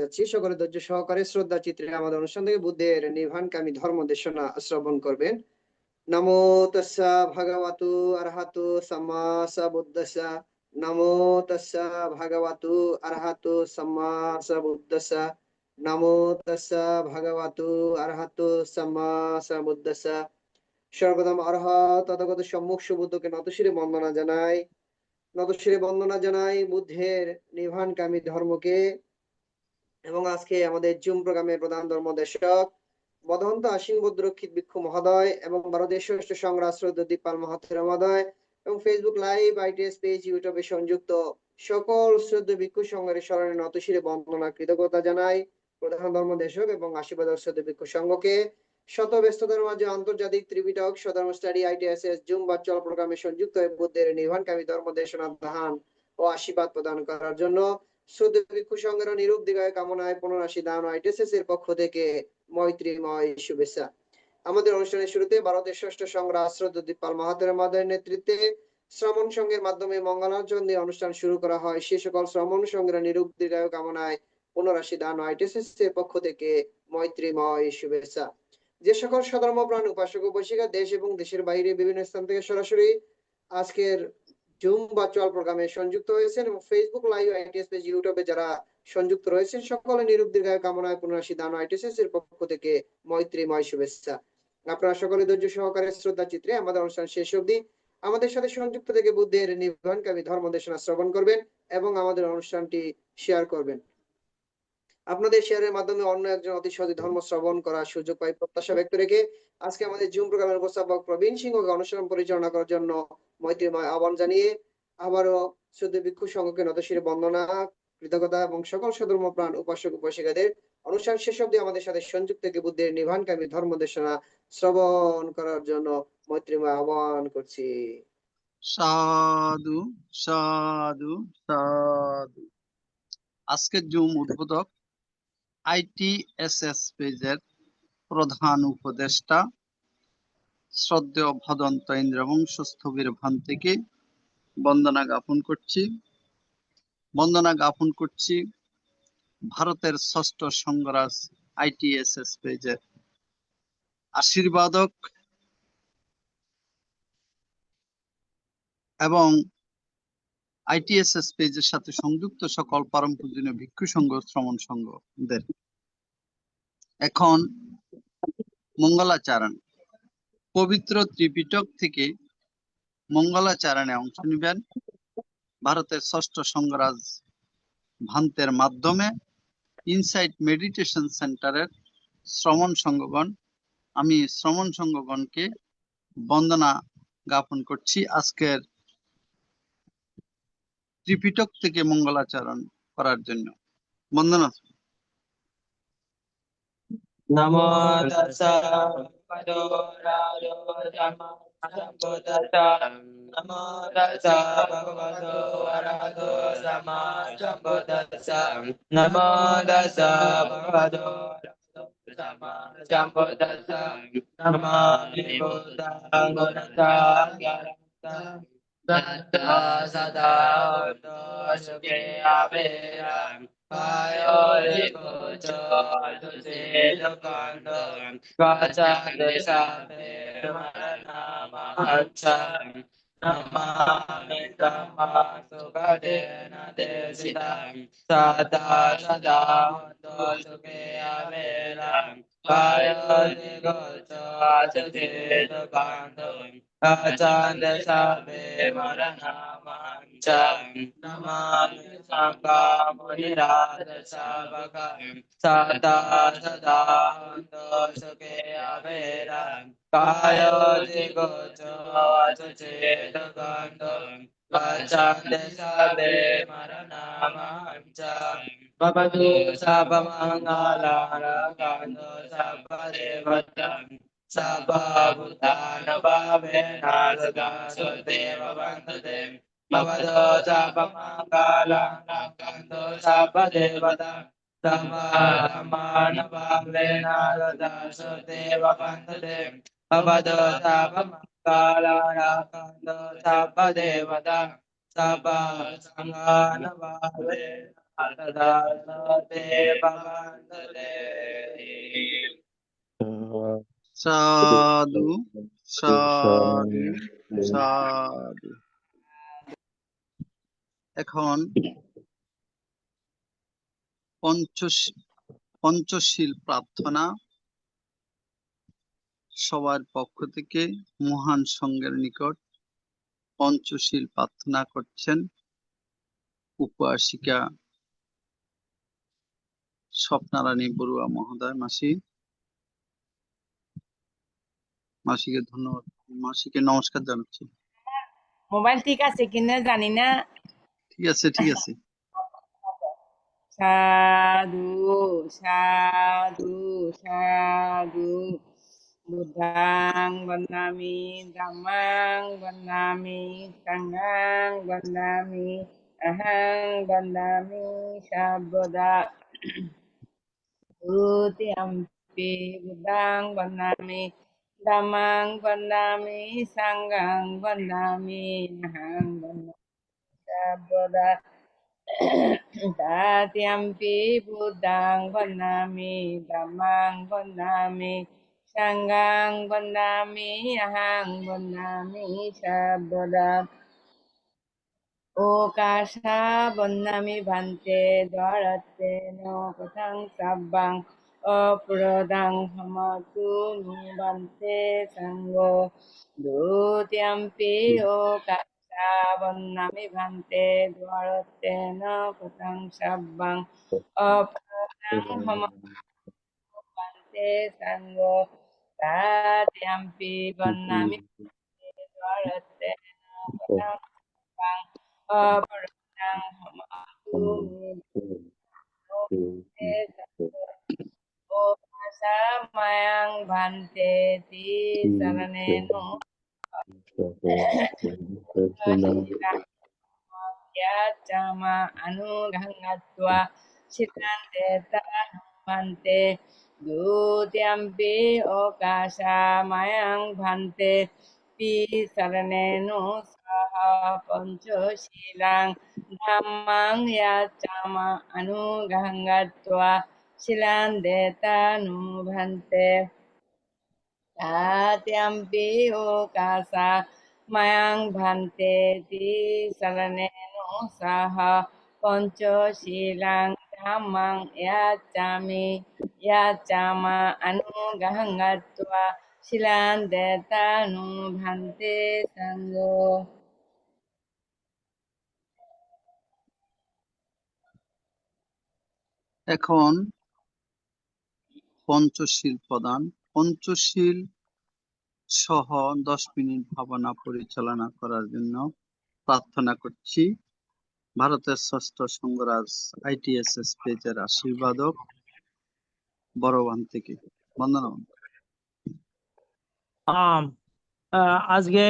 যাচ্ছি। সকলে ধৈর্য সহকারে শ্রদ্ধা চিত্রে আমাদের অনুষ্ঠান থেকে বুদ্ধের নির্বাণকামী ধর্ম দেশনা শ্রবণ করবেন। নমো তস্যা ভগবতু অরহতু সম্মা সম্বুদ্ধাস্যা। নমো তস্যা ভগবতু অরহতু সম্মা সম্বুদ্ধাস্যা। নমো তস্যা ভগবতু অরহতু সম্মা সম্বুদ্ধাস্যা। সর্বপ্রথম অরহত তথাগত সম্মুখ সুবুদ্ধকে নতশিরে বন্দনা জানাই। নতশিরে বন্দনা জানাই বুদ্ধের নির্বাণকামী ধর্মকে। এবং আজকে আমাদের জুম প্রোগ্রামের প্রধান ধর্মদেশক বদন্ত আশ্বিন বৌদ্ধরক্ষিত ভিক্ষু মহোদয় এবং ভারতের ষষ্ঠ সংগ্রাস দীপাল মহাথের মহোদয় এবং ফেসবুক লাইভ, আইটিএস পেজ, ইউটিউবে সংযুক্ত সকল শ্রদ্ধ ভিক্ষু সংঘের স্মরণে নতশিরে বন্দনা কৃতজ্ঞতা জানাই প্রধান ধর্মদেশক এবং আশীর্বাদ শ্রদ্ধ ভিক্ষু সংঘকে। শত ব্যস্ততার মাঝে আন্তর্জাতিক ত্রিপিটক সধর্ম স্টাডি আইটিএসএস জুম ভার্চুয়াল প্রোগ্রামে সংযুক্ত হয়ে বুদ্ধের নির্বাণকামী ধর্ম দেশনা দান ও আশীর্বাদ প্রদান করার জন্য শ্রদ্ধেয় ভিক্ষু সংঘের নিরূপ দীর্ঘায়ু কামনায় 15 দান আইটিএসএস এর পক্ষ থেকে মৈত্রীময় শুভেচ্ছা। আমাদের অনুষ্ঠানের শুরুতে ভারতের ষষ্ঠ সংগ্রাস শ্রদ্ধেয় দীপাল মহাথের মহোদয়ের নেতৃত্বে শ্রমণ সংঘের মাধ্যমে মঙ্গলাচরণ দিয়ে অনুষ্ঠান শুরু করা হয়। সে সকল শ্রমণ সংঘের নিরূপ দীর্ঘায়ু কামনায় 15 দান আইটিএসএস এর পক্ষ থেকে মৈত্রীময় শুভেচ্ছা। যে সকল সধর্মপ্রাণ উপাসক উপাসিকা দেশ এবং দেশের বাইরে বিভিন্ন স্থান থেকে সরাসরি আজকের জুম ভার্চুয়াল প্রোগ্রামে সংযুক্ত হয়েছেন এবং ফেসবুক লাইভ, আইটিএস পেজ, ইউটিউবে যারা সংযুক্ত রয়েছেন সকলে নিরূপ দীর্ঘায়ু কামনায় 15 দান আইটিএসএস এর পক্ষ থেকে মৈত্রীময় শুভেচ্ছা। আপনারা সকলে ধৈর্য সহকারে শ্রদ্ধা চিত্রে আমাদের অনুষ্ঠান শেষ অবধি আমাদের সাথে সংযুক্ত থেকে বুদ্ধের নির্বাণকামী ধর্ম দেশনা শ্রবণ করবেন এবং আমাদের অনুষ্ঠানটি শেয়ার করবেন। আপনাদের শেয়ারের মাধ্যমে অন্য একজন অতি সহজে ধর্ম শ্রবণ করার সুযোগ পাই প্রত্যাশা ব্যক্ত রেখে আজকে আমাদের জুম প্রোগ্রামের উপস্থাপক প্রবীণ সিংহকে অনুষ্ঠান পরিচালনা করার জন্য মৈত্রীময় আহ্বান জানিয়ে আবারও শ্রদ্ধেয় ভিক্ষু সংঘকে নতশিরে বন্দনা, কৃতজ্ঞতা এবং সকল সধর্ম প্রাণ উপাসক উপাসিকাদের অনুষ্ঠান শেষ অবধি আমাদের সাথে সংযুক্ত থেকে বুদ্ধের নির্বাণকামী ধর্ম দেশনা শ্রবণ করার জন্য মৈত্রীময় আহ্বান করছি। সাধু সাধু সাধু। আজকের জুম উদ্বোধক আইটিএসএস পেজের প্রধান উপদেষ্টা শ্রদ্ধেয় ভদন্ত ইন্দ্রবংশ স্থবির ভান্তিকে বন্দনা জ্ঞাপন করছি ভারতের ষষ্ঠ সংগ্রাস আইটিএসএস পেজের আশীর্বাদক এবং আইটিএসএস পেজের সাথে সংযুক্ত সকল পরম পূজনীয় ভিক্ষু সংঘ, শ্রমণ সংঘদের। এখন মঙ্গলাচরণ, পবিত্র ত্রিপিটক থেকে মঙ্গলাচরণে অংশ নেবেন ভারতের ষষ্ঠ সংগ্রাস ভান্তের মাধ্যমে ইনসাইট মেডিটেশন সেন্টারের শ্রমণ সংঘগণ। আমি শ্রমণ সংঘগণকে বন্দনা জ্ঞাপন করছি আজকের ত্রিপিটক থেকে মঙ্গলাচরণ করার জন্য। বন্দনা। নমো তাস্সা ভগবতো আরহতো সাম্মা সম্বুদ্ধাস্সা। নমো তাস্সা ভগবতো আরহতো সাম্মা সম্বুদ্ধাস্সা। নমো তাস্সা ভগবতো আরহতো সাম্মা সম্বুদ্ধাস্সা। নমামি বুদ্ধাং গুণাত্মাং জ্ঞানন্তাং তত্ত্বা সদা হতো সুখে আবেরাং। নমামি ধম্মাং সুখদেন দেশিতাং সদা সদা হতো সুখে আবেরাং। Acanda sabe maranamancam namami sangha munirada sabakam sata sada hondo suke averam kayo digocho asuceta gandam Acanda sabe maranamancam Babadu sabamangala rakando sabadevatam Sabha Bhutana Bhavena Sada Sudeva Vandadem Bhavado Sabha Mangala Nakando Sabha Devata Sabha Ramana Bhavena Sada Sudeva Vandadem Bhavado Sabha Mangala Nakando Sabha Devata Sabha Sangana Bhavena Adadasate bhavandate. সাধু সাধু সাধু। এখন পঞ্চশীল প্রার্থনা সবার পক্ষ থেকে মহান সংঘের নিকট পঞ্চশীল প্রার্থনা করছেন উপবাসিকা স্বপ্নারানী বড়ুয়া মহোদয়। মাসিকে ধন্যবাদ, মাসিকে নমস্কার জানাচ্ছি। মোবাইল ঠিক আছে কিনা জানি না। ঠিক আছে ঠিক আছে। সাধু সাধু সাধু বুদ্ধাং বন্দামি dhammang বন্দামি sanghang বন্দামি ahang বন্দামি Sabda Dutiyampi Buddhang Vandami Dhammang Vandami Sanghang Vandami Nahang Vandami Sabda Tatiyampi Buddhang Vandami Dhammang Vandami Sanghang Vandami Nahang Vandami Sabda Okasha Bonnami Bhante Dwarate no Kathang Sabbang Aprodang Hamatu Nubante Sango Dutiyampi Okasha Bonnami Bhante Dwarate no Kathang Sabbang Aprodang Hamatu Nubante Sango Tatiyampi Bonnami Bhante Dwarate no Kathang Sabbang Aprodang Hamatu Nubante Sango Mayang Bhante Ti Saraneno Yachama Anugangatva Chitandeta Bhante Dutiyampi Okasha Mayang Bhante Pi Saraneno Saha Pancho Shilang Dhammang Yachama Anugangatva Shilandeta Nubhante Tatyampi Okasa Mayang Bhante Ti Saraneno Saha Pancho Shilang Dhammang Yachama Anugangatva Shilandeta Nubhante Sango এখন পঞ্চশীল প্রদান। পঞ্চশীল সহ 10 minute ভাবনা পরিচালনা করার জন্য প্রার্থনা করছি ভারতের ষষ্ঠ সংঘরাজ ITSS পেজের আশীর্বাদক বড়বান থেকে। বন্দনা। আজকে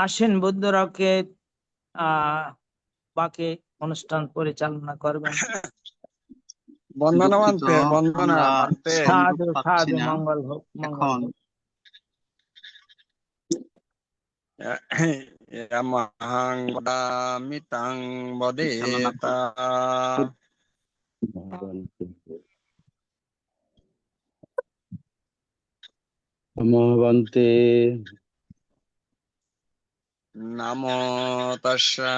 আসেন বুদ্ধরাকে বাকি অনুষ্ঠান পরিচালনা করবেন। বন্দনা দুঃখিত, মানতে বন্দনা আমরা মানতে সাধু পাচ্ছি সাধু না। মঙ্গল হোক মঙ্গল এখন হোক। ইয়ামাহাং বদামিতাং বদেতা Bhante নমো তাস্সা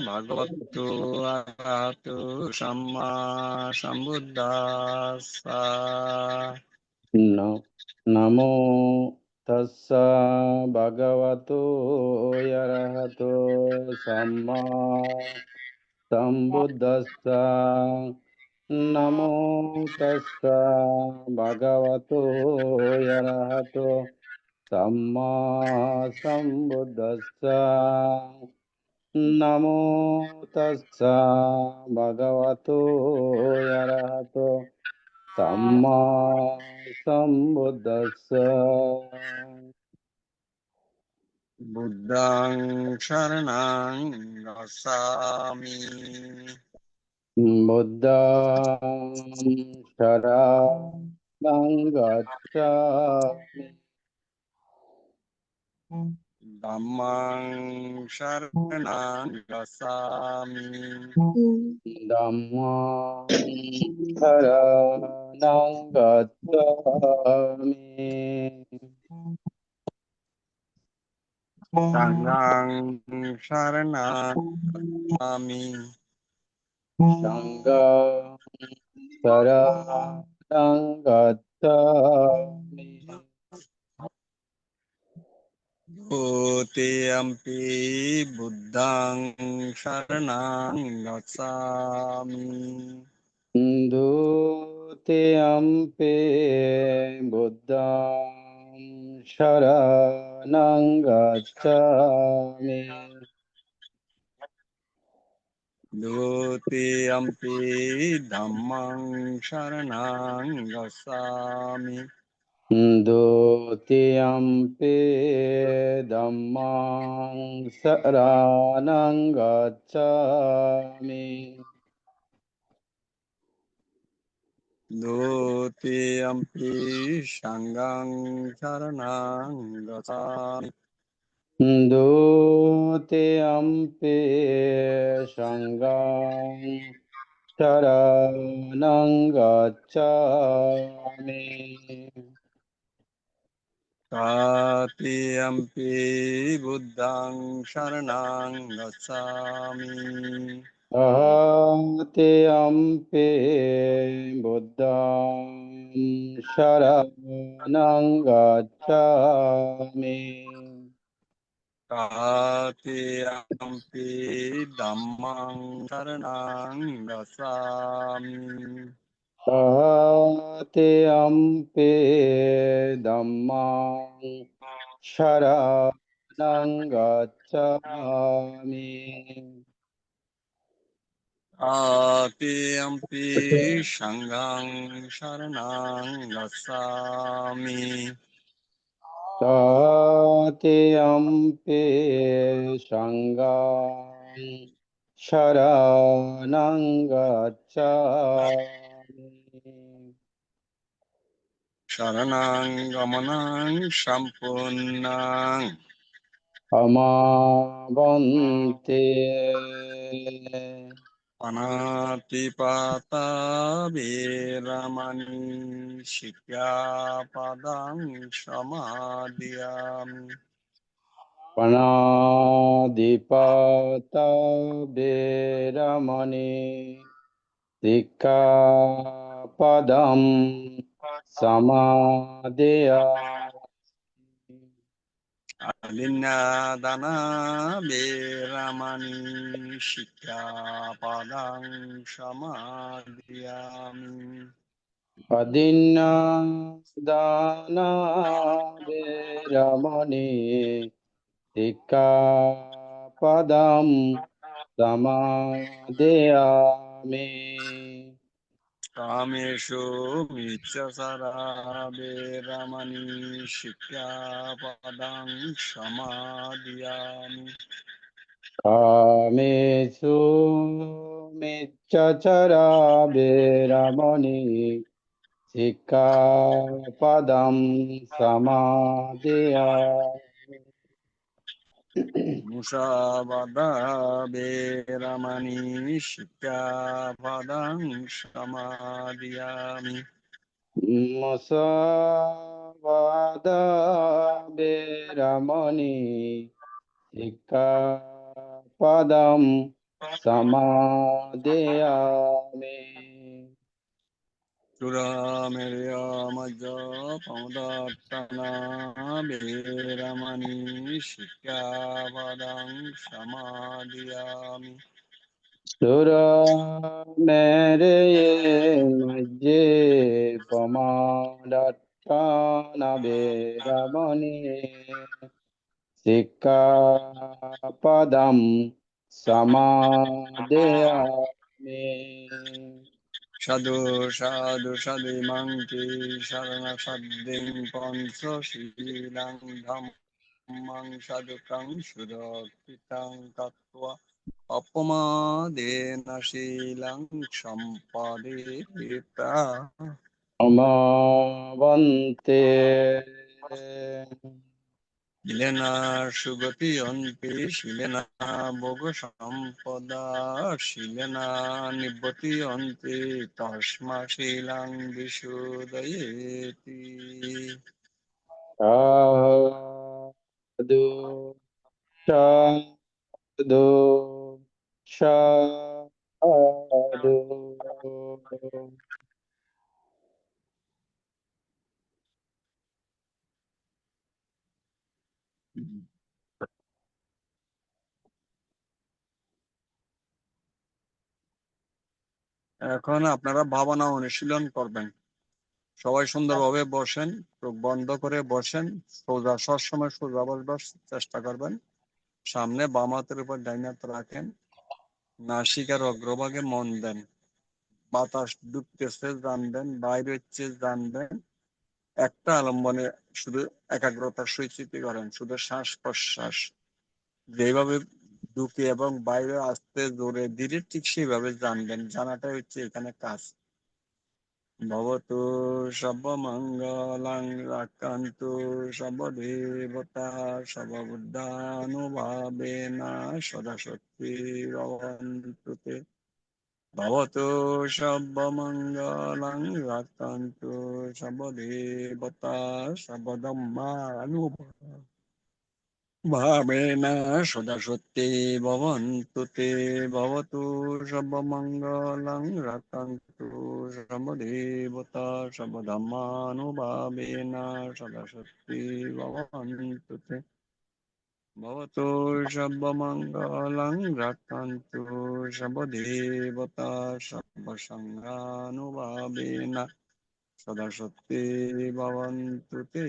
ভগবতু আরহাতু Samaa সম্বুদ্ধাস্সা। Namo tassa bhagavato arahato samma sambuddhassa. Namo tassa bhagavato arahato samma sambuddhassa. Namo tassa bhagavato arahato samma sambuddhassa. বুদ্ধং শরণং গচ্ছামি। Buddham sharanang gacchami. Dhammang Sharanang Gacchami. Dhammang Sharanang Gacchami. Sanghang Sharanang Gacchami. Sanghang Sharanang Gacchami. Dutiyampi Buddhang Sharanang Gacchami. Dutiyampi Buddhang Sharanang Gacchami. Dutiyampi Dhammang Sharanang Gacchami. Dutiyampi Dhammang Saranang Gacchami. Dutiyampi Sanghang Sharanang Gacchami. Dutiyampi Sanghang Saranang Gacchami. Tatiyampi Buddhang Sharanang Gacchami. Tatiyampi Buddhang Sharanang Gacchami. Tatiyampi Dhammang Sharanang Gacchami. Tatiyampi Dhammang Sharanang Gacchami. Tatiyampi Sanghang Sharanang Gacchami. Tatiyampi Sanghang Sharanang Gacchami. Sharanang Gamanang Sampunnang. Amavante Anatipata Viramani Sikkhapadang Samadhiyami. Panadipata Veramani Sikkhapadam Samadhiyami. Alinadana Viramani Sikkhapadang Samadhiyami. Adinadana Veramani Sikkhapadam Samadhiyami. Kameshu Micchasara Viramani Sikkhapadang Samadhiyami. Kamesu Miccachara Veramani Sikkhapadam Samadhiyami. Musavada Viramani Sikkhapadang Samadhiyami. Musavada Veramani Sikkhapadam Samadhiyami. Suramerya Majja Pamadatana Viramani Sikkhapadang Samadhiyami. Sura mere majje pamadatana Veramani Sikkhapadam Samadhiyami. Sadhu sadhu sadhu manki sarana saddhing pancha silang dhammang sadhukang sudakitang tattva apamadena silang sampadita. Amavante শিলে না সুগতি অন্তে, শিলে না ভোগ সম্পদা, শিলে না নিব্বতি অন্তে, তস্মা শিলাং বিশুদয়েতি। সাধু সাধু সাধু। এখন আপনারা ভাবনা অনুশীলন করবেন। সবাই সুন্দরভাবে বসেন, চোখ বন্ধ করে বসেন, সোজা সবসময় সোজা বসবার চেষ্টা করবেন। সামনে বাম হাতের উপর ডাইন হাত রাখেন, নাসিকার অগ্রভাগে মন দেন। বাতাস ঢুকতেছে জানবেন, বাইরে হচ্ছে জানবেন। একটা আলম্বনে শুধু একাগ্রতার সহিত করেন, শুধু শ্বাস প্রশ্বাস যেভাবে ঢুকে এবং বাইরে আসতে জোরে ধীরে ঠিক সেইভাবে জানবেন। জানাটাই হচ্ছে এখানে কাজ। ভবতু সর্বমঙ্গলাং রাক্ষান্তু সর্বদেবতা সর্ববুদ্ধানুভাবেনা সদা শক্তির্ভবন্তু তে। ভবতু সর্বমঙ্গলাং রাক্ষান্তু সর্বদেবতা সর্বধর্মানুভাবেনা সদা সত্যি ভবন্তু তে। ভবতু সর্বমঙ্গলাং রাক্ষান্তু সর্বদেবতা সর্বধর্মানুভাবেনা সদা সত্যি ভবন্তু তে। ভবতু সর্বমঙ্গলাং রাক্ষান্তু সর্বদেবতা সর্বসংঘানুভাবেনা সদা সত্যি ভবন্তু তে।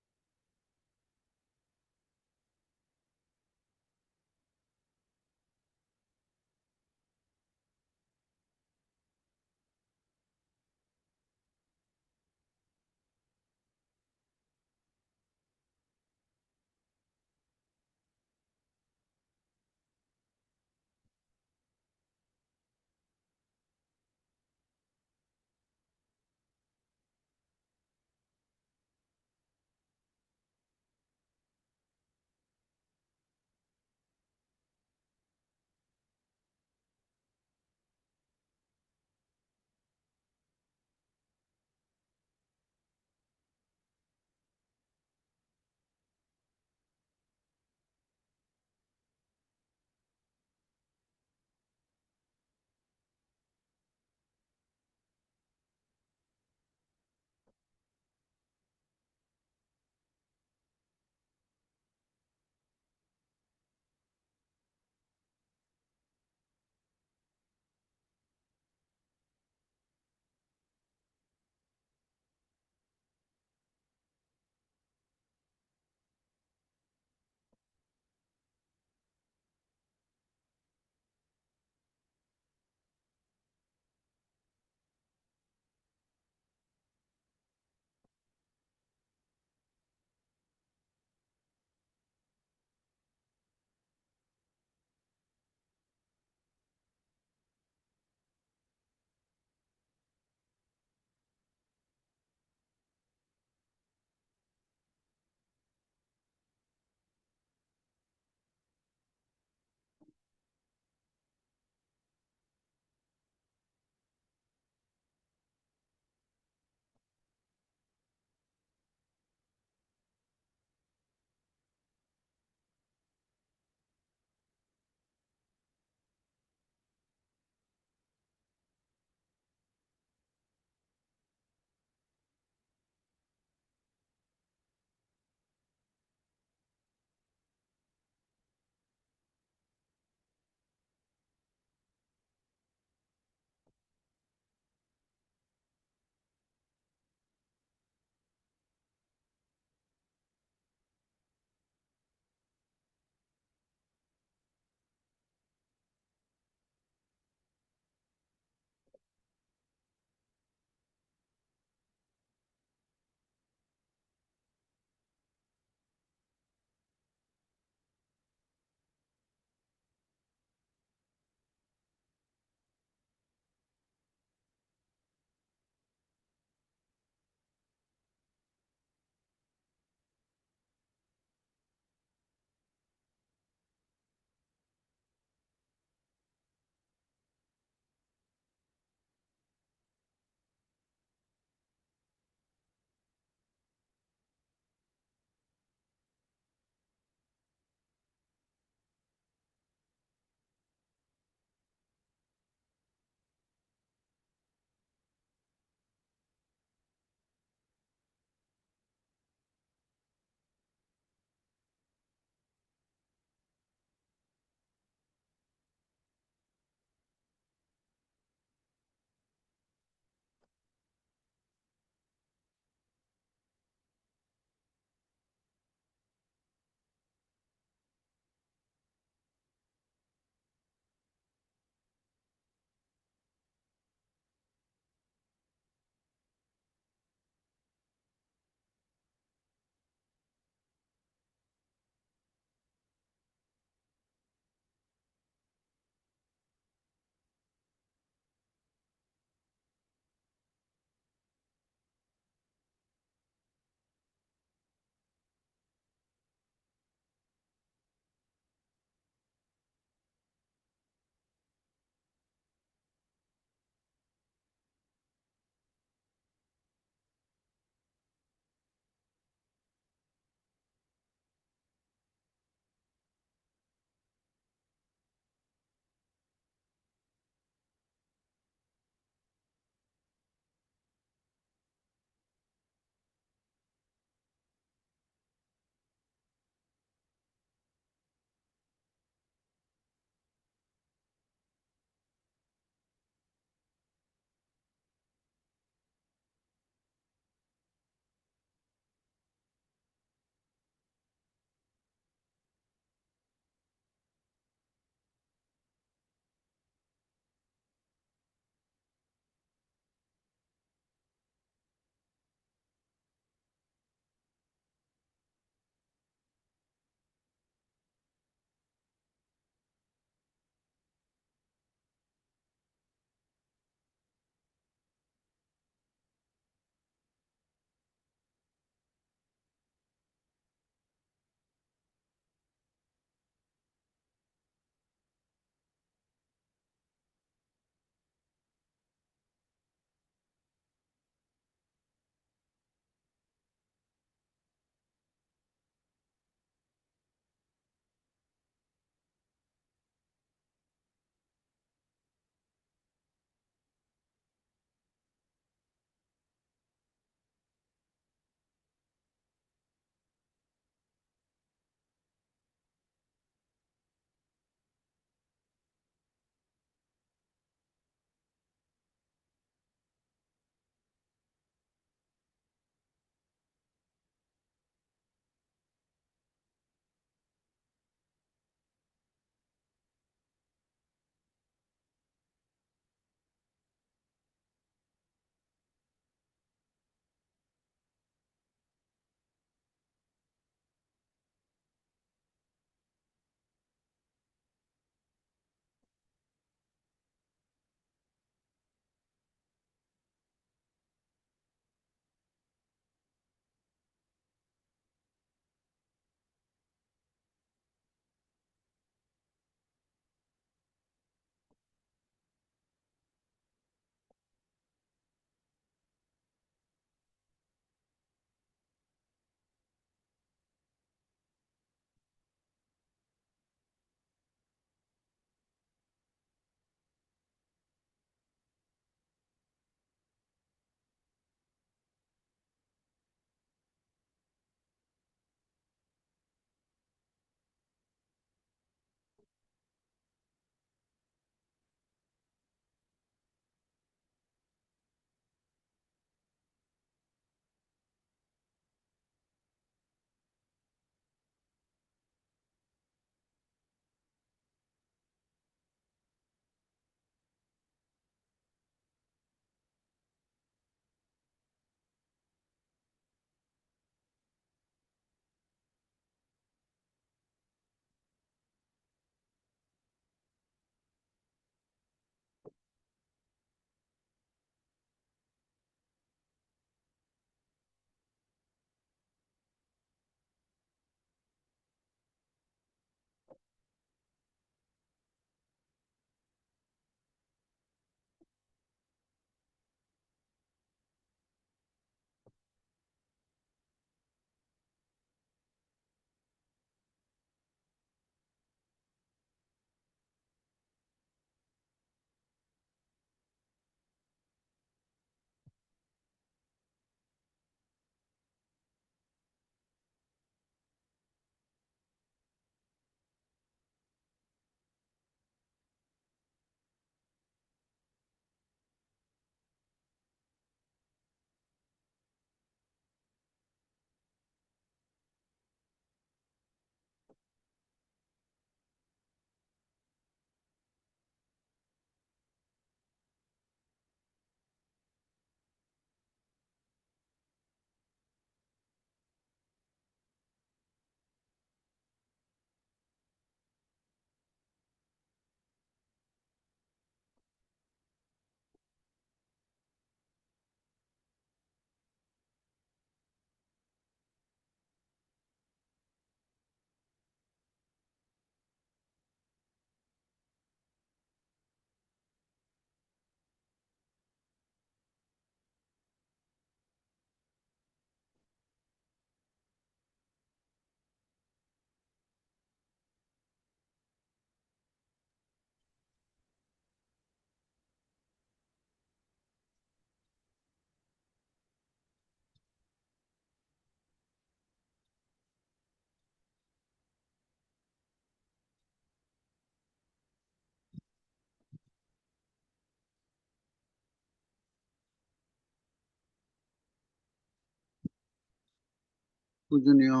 পূজনীয়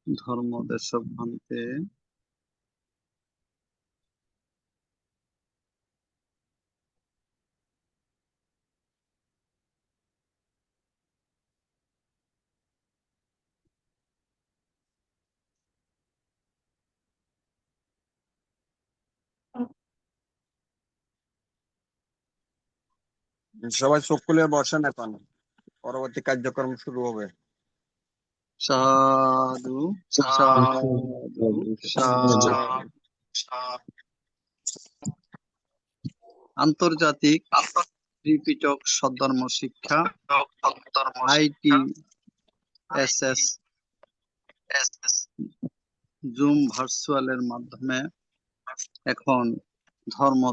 ধর্ম দেশভান্তে সবাই চোখ খুলে বসেন, এখন পরবর্তী কার্যক্রম শুরু হবে। সাধু সাধু সাধু। আন্তর্জাতিক ত্রিপিটক সদ্ধর্ম শিক্ষা ITSS জুম ভার্চুয়ালের মাধ্যমে এখন ধর্ম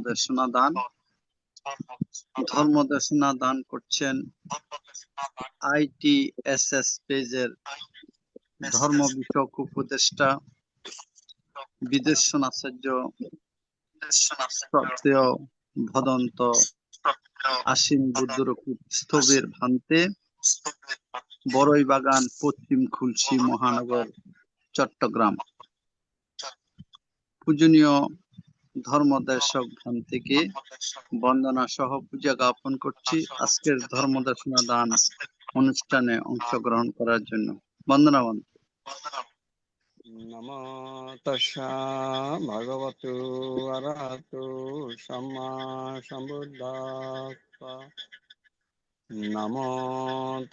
দেশনা দান করছেন ITSS পেজের ধর্ম বিষয়ক উপদেষ্টা বিদেশনাচার্য শ্রদ্ধেয় ভদন্ত আশীন বুদ্ধরূপী স্থবির ভান্তে, বড়ইবাগান, পশ্চিম খুলশী মহানগর, চট্টগ্রাম। পূজনীয় ধর্মদেশক ভান্তিকে বন্দনা সহ পূজা জ্ঞাপন করছি আজকের ধর্মদেশনা দান অনুষ্ঠানে অংশগ্রহণ করার জন্য। বন্দনা বন্ধ। নমো তস্যা ভগবতু অরহতু সম্মা সম্বুদ্ধাস্সা। নমো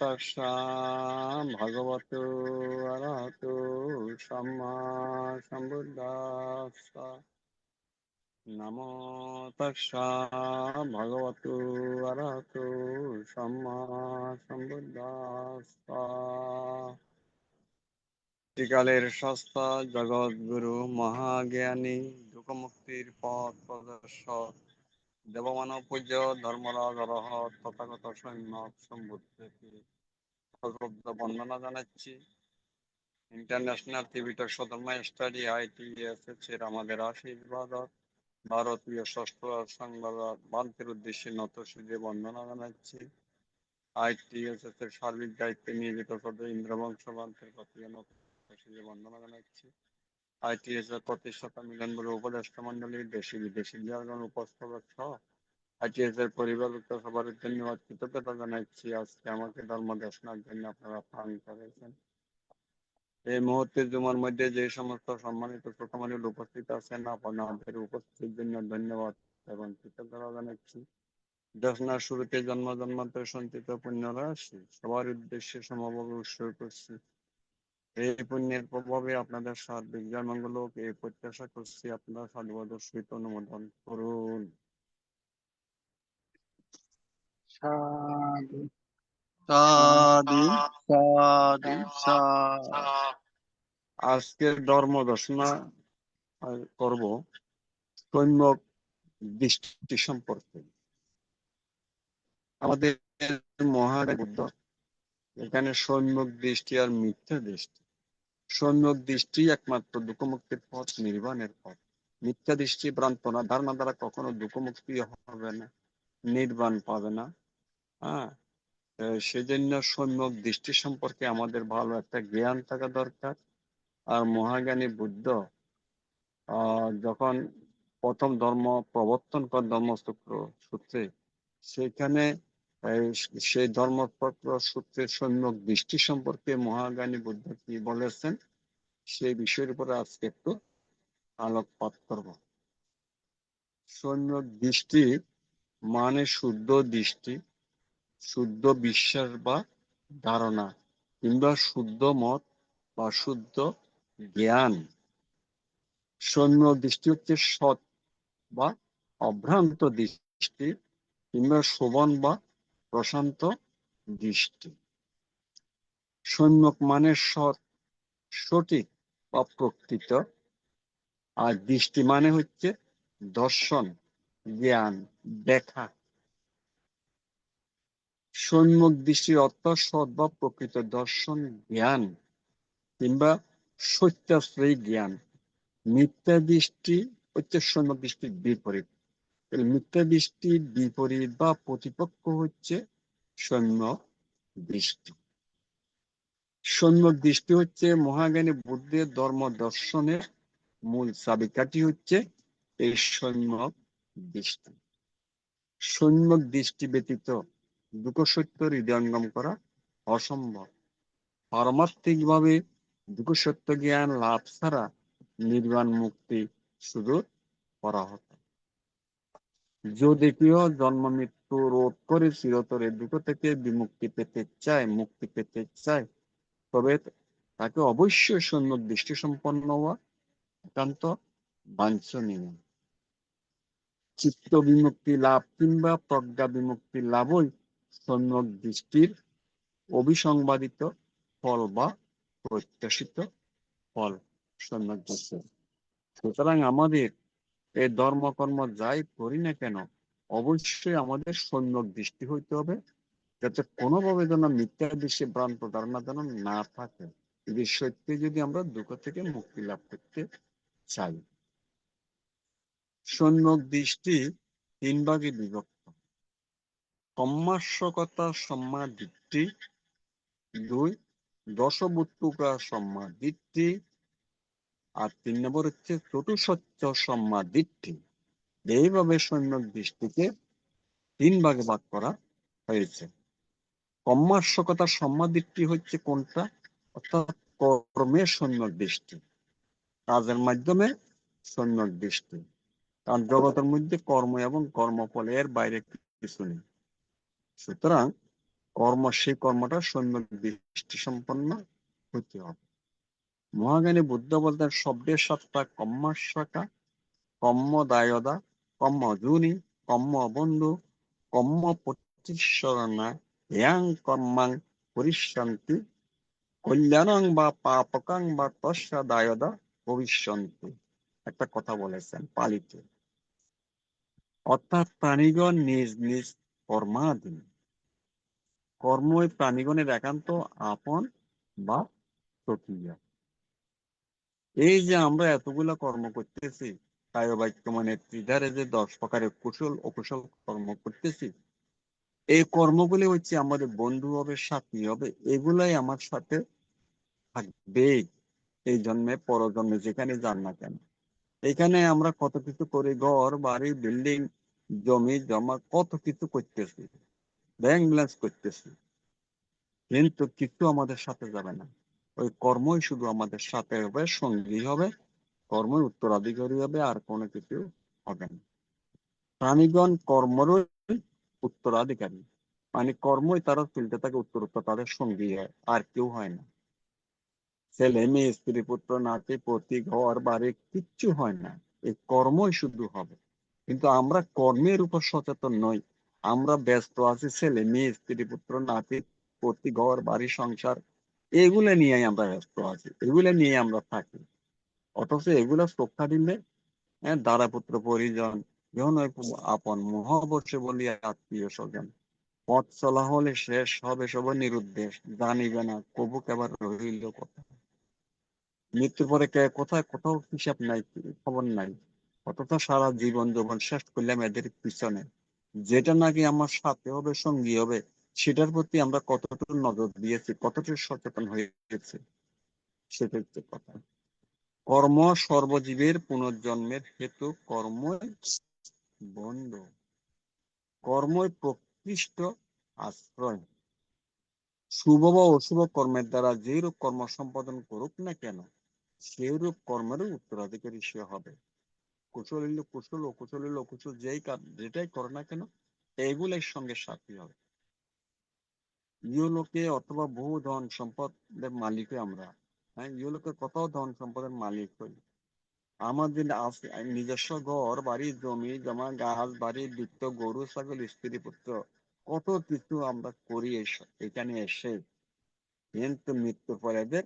তস্যা ভগবতু অরহতু সম্মা সম্বুদ্ধাস্সা। নমো তস্যা ভগবতু অরহতু সম্মা সম্বুদ্ধাস্সা। ত্রিকালের সস্তা জগৎগুরু মহাজ্ঞানী দুঃখমুক্তির পথ প্রদর্শক দেবমানব পূজ্য ধর্মরাজ অরহত তথাগত সম্যক সম্বুদ্ধকে বন্দনা জানাচ্ছি। ইন্টারন্যাশনাল ত্রিপিটক সধর্ম স্টাডি ITSS এর আমাদের আশীর্বাদ, ভারতীয় ষষ্ঠ সংবাদ বান্তের উদ্দেশ্যে নত শিরে বন্দনা জানাচ্ছি। ITSS এর সার্বিক দায়িত্বে নিয়োজিত সদস্য ইন্দ্রবংশ বান্তের প্রতি বন্দনা জানাচ্ছি। ITSS এর প্রতিষ্ঠাতা মিলনগুরু উপদেষ্টা মন্ডলী, দেশি বিদেশি বিহারগণ উপস্থিত সহ ITSS এর পরিবারভুক্ত সবার ধন্যবাদ কৃতজ্ঞতা জানাচ্ছি। আজকে আমাকে ধর্ম দেশনার জন্য আপনারা প্রাণ করেছেন। এই মুহূর্তে জুমার মধ্যে যে সমস্ত সম্মানিত শ্রোতামণ্ডলী উপস্থিত আছেন, আপনাদের উপস্থিতির জন্য ধন্যবাদ এবং কৃতজ্ঞতা জানাচ্ছি। দেশনার শুরুতে জন্ম জন্মান্তর সঞ্চিত পুণ্য রাশি সবার উদ্দেশ্যে সমভাবে উৎসর্গ করছি। এই পুণ্যের প্রভাবে আপনাদের সার্বিক জন্মঙ্গল এই প্রত্যাশা করছি আপনারা সাধুবাদের সহিত অনুমোদন করুন। সাধু সাধু সাধু সাধু। আজকের ধর্ম দর্শনা করব সম্যক দৃষ্টি সম্পর্কে। আমাদের মহান বুদ্ধ এখানে সম্যক দৃষ্টি আর মিথ্যা দৃষ্টি। সম্যক দৃষ্টি একমাত্র দুঃখমুক্তির পথ, নির্বাণের পথ। মিথ্যা দৃষ্টি ভ্রান্তনা ধারণা দ্বারা কখনো দুঃখমুক্তি হবে না, নির্বাণ পাবে না। সেজন্য সম্যক দৃষ্টি সম্পর্কে আমাদের ভালো একটা জ্ঞান থাকা দরকার। আর মহাজ্ঞানী বুদ্ধ যখন প্রথম ধর্ম প্রবর্তন করেন ধর্মচক্র সূত্রে, সেখানে সেই ধর্মচক্র সূত্রের সম্যক দৃষ্টি সম্পর্কে মহাজ্ঞানী বুদ্ধ কি বলেছেন সেই বিষয়ের উপরে আজকে একটু আলোকপাত করব। সম্যক দৃষ্টি মানে শুদ্ধ দৃষ্টি, শুদ্ধ বিশ্বাস বা ধারণা, কিংবা শুদ্ধ মত বা শুদ্ধ জ্ঞান। সম্যক দৃষ্টি হচ্ছে সৎ বা অভ্রান্ত দৃষ্টি, কিংবা শোভন বা প্রশান্ত দৃষ্টি। সম্যক মানে সৎ, সঠিক বা প্রকৃত, আর দৃষ্টি মানে হচ্ছে দর্শন, জ্ঞান, দেখা। সম্যক দৃষ্টির অর্থ সৎ বা প্রকৃত দর্শন, জ্ঞান কিংবা সত্যাশ্রয়ী জ্ঞান। মিথ্যা দৃষ্টি হচ্ছে সম্যক দৃষ্টির বিপরীত। মিথ্যা দৃষ্টির বিপরীত বা প্রতিপক্ষ হচ্ছে সম্যক দৃষ্টি। সম্যক দৃষ্টি হচ্ছে মহাজ্ঞানী বুদ্ধের ধর্ম দর্শনের মূল চাবিকাঠি হচ্ছে এই সম্যক দৃষ্টি। সম্যক দৃষ্টি ব্যতীত দুঃখ সত্য হৃদয়ঙ্গম করা অসম্ভব। পারমার্থিকভাবে দুঃখ সত্য জ্ঞান লাভ ছাড়া নির্বাণ মুক্তি শুধু করা হতো। যদি কেউ জন্ম মৃত্যু রোধ করে চিরতরে দুঃখ থেকে বিমুক্তি পেতে চায়, মুক্তি পেতে চায়, তবে তাকে অবশ্যই সম্যক দৃষ্টি সম্পন্ন হওয়া একান্ত বাঞ্ছনীয়। চিত্ত বিমুক্তি লাভ কিংবা প্রজ্ঞা বিমুক্তি লাভই সম্যক দৃষ্টির অবিসংবাদিত ফল বা প্রত্যাশিত ফল সম্যক দৃষ্টি। সুতরাং আমাদের এই ধর্মকর্ম যাই করি না কেন অবশ্যই আমাদের সম্যক দৃষ্টি হইতে হবে, যাতে কোনোভাবে যেন মিথ্যা দৃষ্টি ভ্রান্ত ধারণা যেন না থাকে, যদি সত্যি যদি আমরা দুঃখ থেকে মুক্তি লাভ করতে চাই। সম্যক দৃষ্টি তিন ভাগে বিভক্ত: কম্মাসকতা সম্মা দৃষ্টি, 2 দশবুত্তুকা সম্মা দৃষ্টি, আর 3 নম্বর হচ্ছে চতুসত্য সম্মা দৃষ্টি। এইভাবে সম্যক দৃষ্টিকে 3 ভাগে ভাগ করা হয়েছে। কম্মাসকতা সম্মা দৃষ্টি হচ্ছে কোনটা? অর্থাৎ কর্মের সম্যক দৃষ্টি, কাজের মাধ্যমে সম্যক দৃষ্টি। কারণ জগতের মধ্যে কর্ম এবং কর্মফল এর বাইরে কিছু নেই। সুতরাং সেই কর্মটা সম্যক দৃষ্টি সম্পন্ন হতে হবে। মহাজ্ঞানী বুদ্ধ বলতেন শব্দের 7টা কম্মাসকা: কম্ম দায়দা, কম্ম জুনি, কম্ম বন্ধু, কম্ম প্রতিসরণা, ইয়াং কর্মাং পরিশান্তি, কল্যাণং বা পাপকাং বা তস্যা দায়দা ভবিষ্যন্তি। একটা কথা বলেছেন পালিতে, অর্থাৎ প্রাণীগণ নিজ নিজ কর্মাধীন। কর্মই প্রাণীগণের একান্ত আপন বা প্রক্রিয়া। এই যে আমরা এতগুলো কর্ম করতেছি, কায় বাক্য মানে ত্রিধারে যে 10 প্রকারের কুশল অকুশল কর্ম করতেছি, এই কর্মগুলি হচ্ছে আমাদের বন্ধু হবে, সাথী হবে, এগুলাই আমার সাথে থাকবে এই জন্মে পরজন্মে যেখানে যান না কেন। এখানে আমরা কত কিছু করি, ঘর বাড়ি বিল্ডিং জমি জমা কত কিছু করতেছি, ব্যাংক ব্যালেন্স করতেছি, কিন্তু কিছু আমাদের সাথে যাবে না। ওই কর্মই শুধু আমাদের সাথে হবে, সঙ্গী হবে, কর্মই উত্তরাধিকারী হবে, আর কোনো কিছু হবে না। প্রাণীগণ কর্মরই উত্তরাধিকারী, মানে কর্মই তারা চলতে থাকে, উত্তরোত্তর তাদের সঙ্গী হয়, আর কেউ হয় না। ছেলে মেয়ে স্ত্রী পুত্র নাতি পতি ঘর বাড়ি কিচ্ছু হয় না, এই কর্মই শুধু হবে। কিন্তু আমরা কর্মের উপর সচেতন নই, আমরা ব্যস্ত আছি ছেলে মেয়ে স্ত্রী পুত্র নাতি পতি ঘর বাড়ি সংসার, এগুলো নিয়ে আমরা ব্যস্ত আছি, এগুলো নিয়ে আমরা থাকি। অথচ এগুলো শ্রদ্ধা দিলে দ্বারা পুত্র পরিজন যখন আপন মহাবর্ষে বলিয়া আত্মীয় স্বজন, পথ চলা হলে শেষ হবে সব নিরুদ্দেশ, জানিবে না কবু কেবার রইল কথা। মৃত্যুর পরে কোথায় কোথাও হিসাব নাই, খবর নাই, অথচ সারা জীবন যখন শেষ করলাম এদের পিছনে, যেটা নাকি আমার সাথে হবে সঙ্গী হবে, সেটার প্রতি আমরা কতটুকু নজর দিয়েছি, কতটুকু সচেতন হয়েছে, সেটা হচ্ছে কথা। কর্ম সর্বজীবের পুনর্জন্মের হেতু, কর্মই বন্ধু, কর্মই প্রকৃষ্ট আশ্রয়। শুভ বা অশুভ কর্মের দ্বারা যেরূপ কর্ম সম্পাদন করুক না কেন, সেইরূপ কর্মেরও উত্তরাধিকারী সে হবে। কুশল হইলে কুশল, অকুশল হইলে অকুশল, যেটাই করে না কেন এগুলোর সঙ্গে সাথী হবে। ইহলোকে অথবা বহু ধন সম্পদের মালিক হই আমরা, ইহলোকে কত ধন সম্পদের মালিক হই, আমাদের নিজস্ব ঘর বাড়ি জমি জমা গাছ বাড়ি বৃত্ত গরু ছাগল স্ত্রী পুত্র কত কিছু আমরা করি এখানে এসে, কিন্তু মৃত্যুর পরে এদের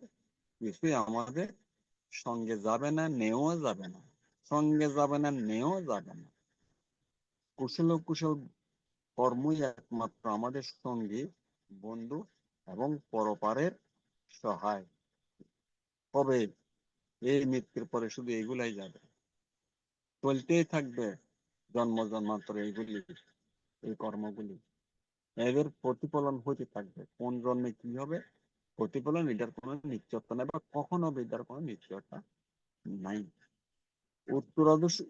কিছুই আমাদের সঙ্গে যাবে না, নেওয়া যাবে না, সঙ্গে যাবে না, নেওয়া যাবে না। কুশল কুশল কর্মই একমাত্র আমাদের সঙ্গী বন্ধু এবং পরপারের সহায়। তবে এই মৃত্যুর পরে শুধু এগুলাই যাবে, চলতেই থাকবে জন্ম জন্মান্তর এইগুলি, এই কর্মগুলি, এদের প্রতিফলন হতে থাকবে। কোন জন্মে কি হবে প্রতিফলন এটার কোনো নিশ্চয়তা নাই, বা কখন হবে এটার কোনো নিশ্চয়তা নাই।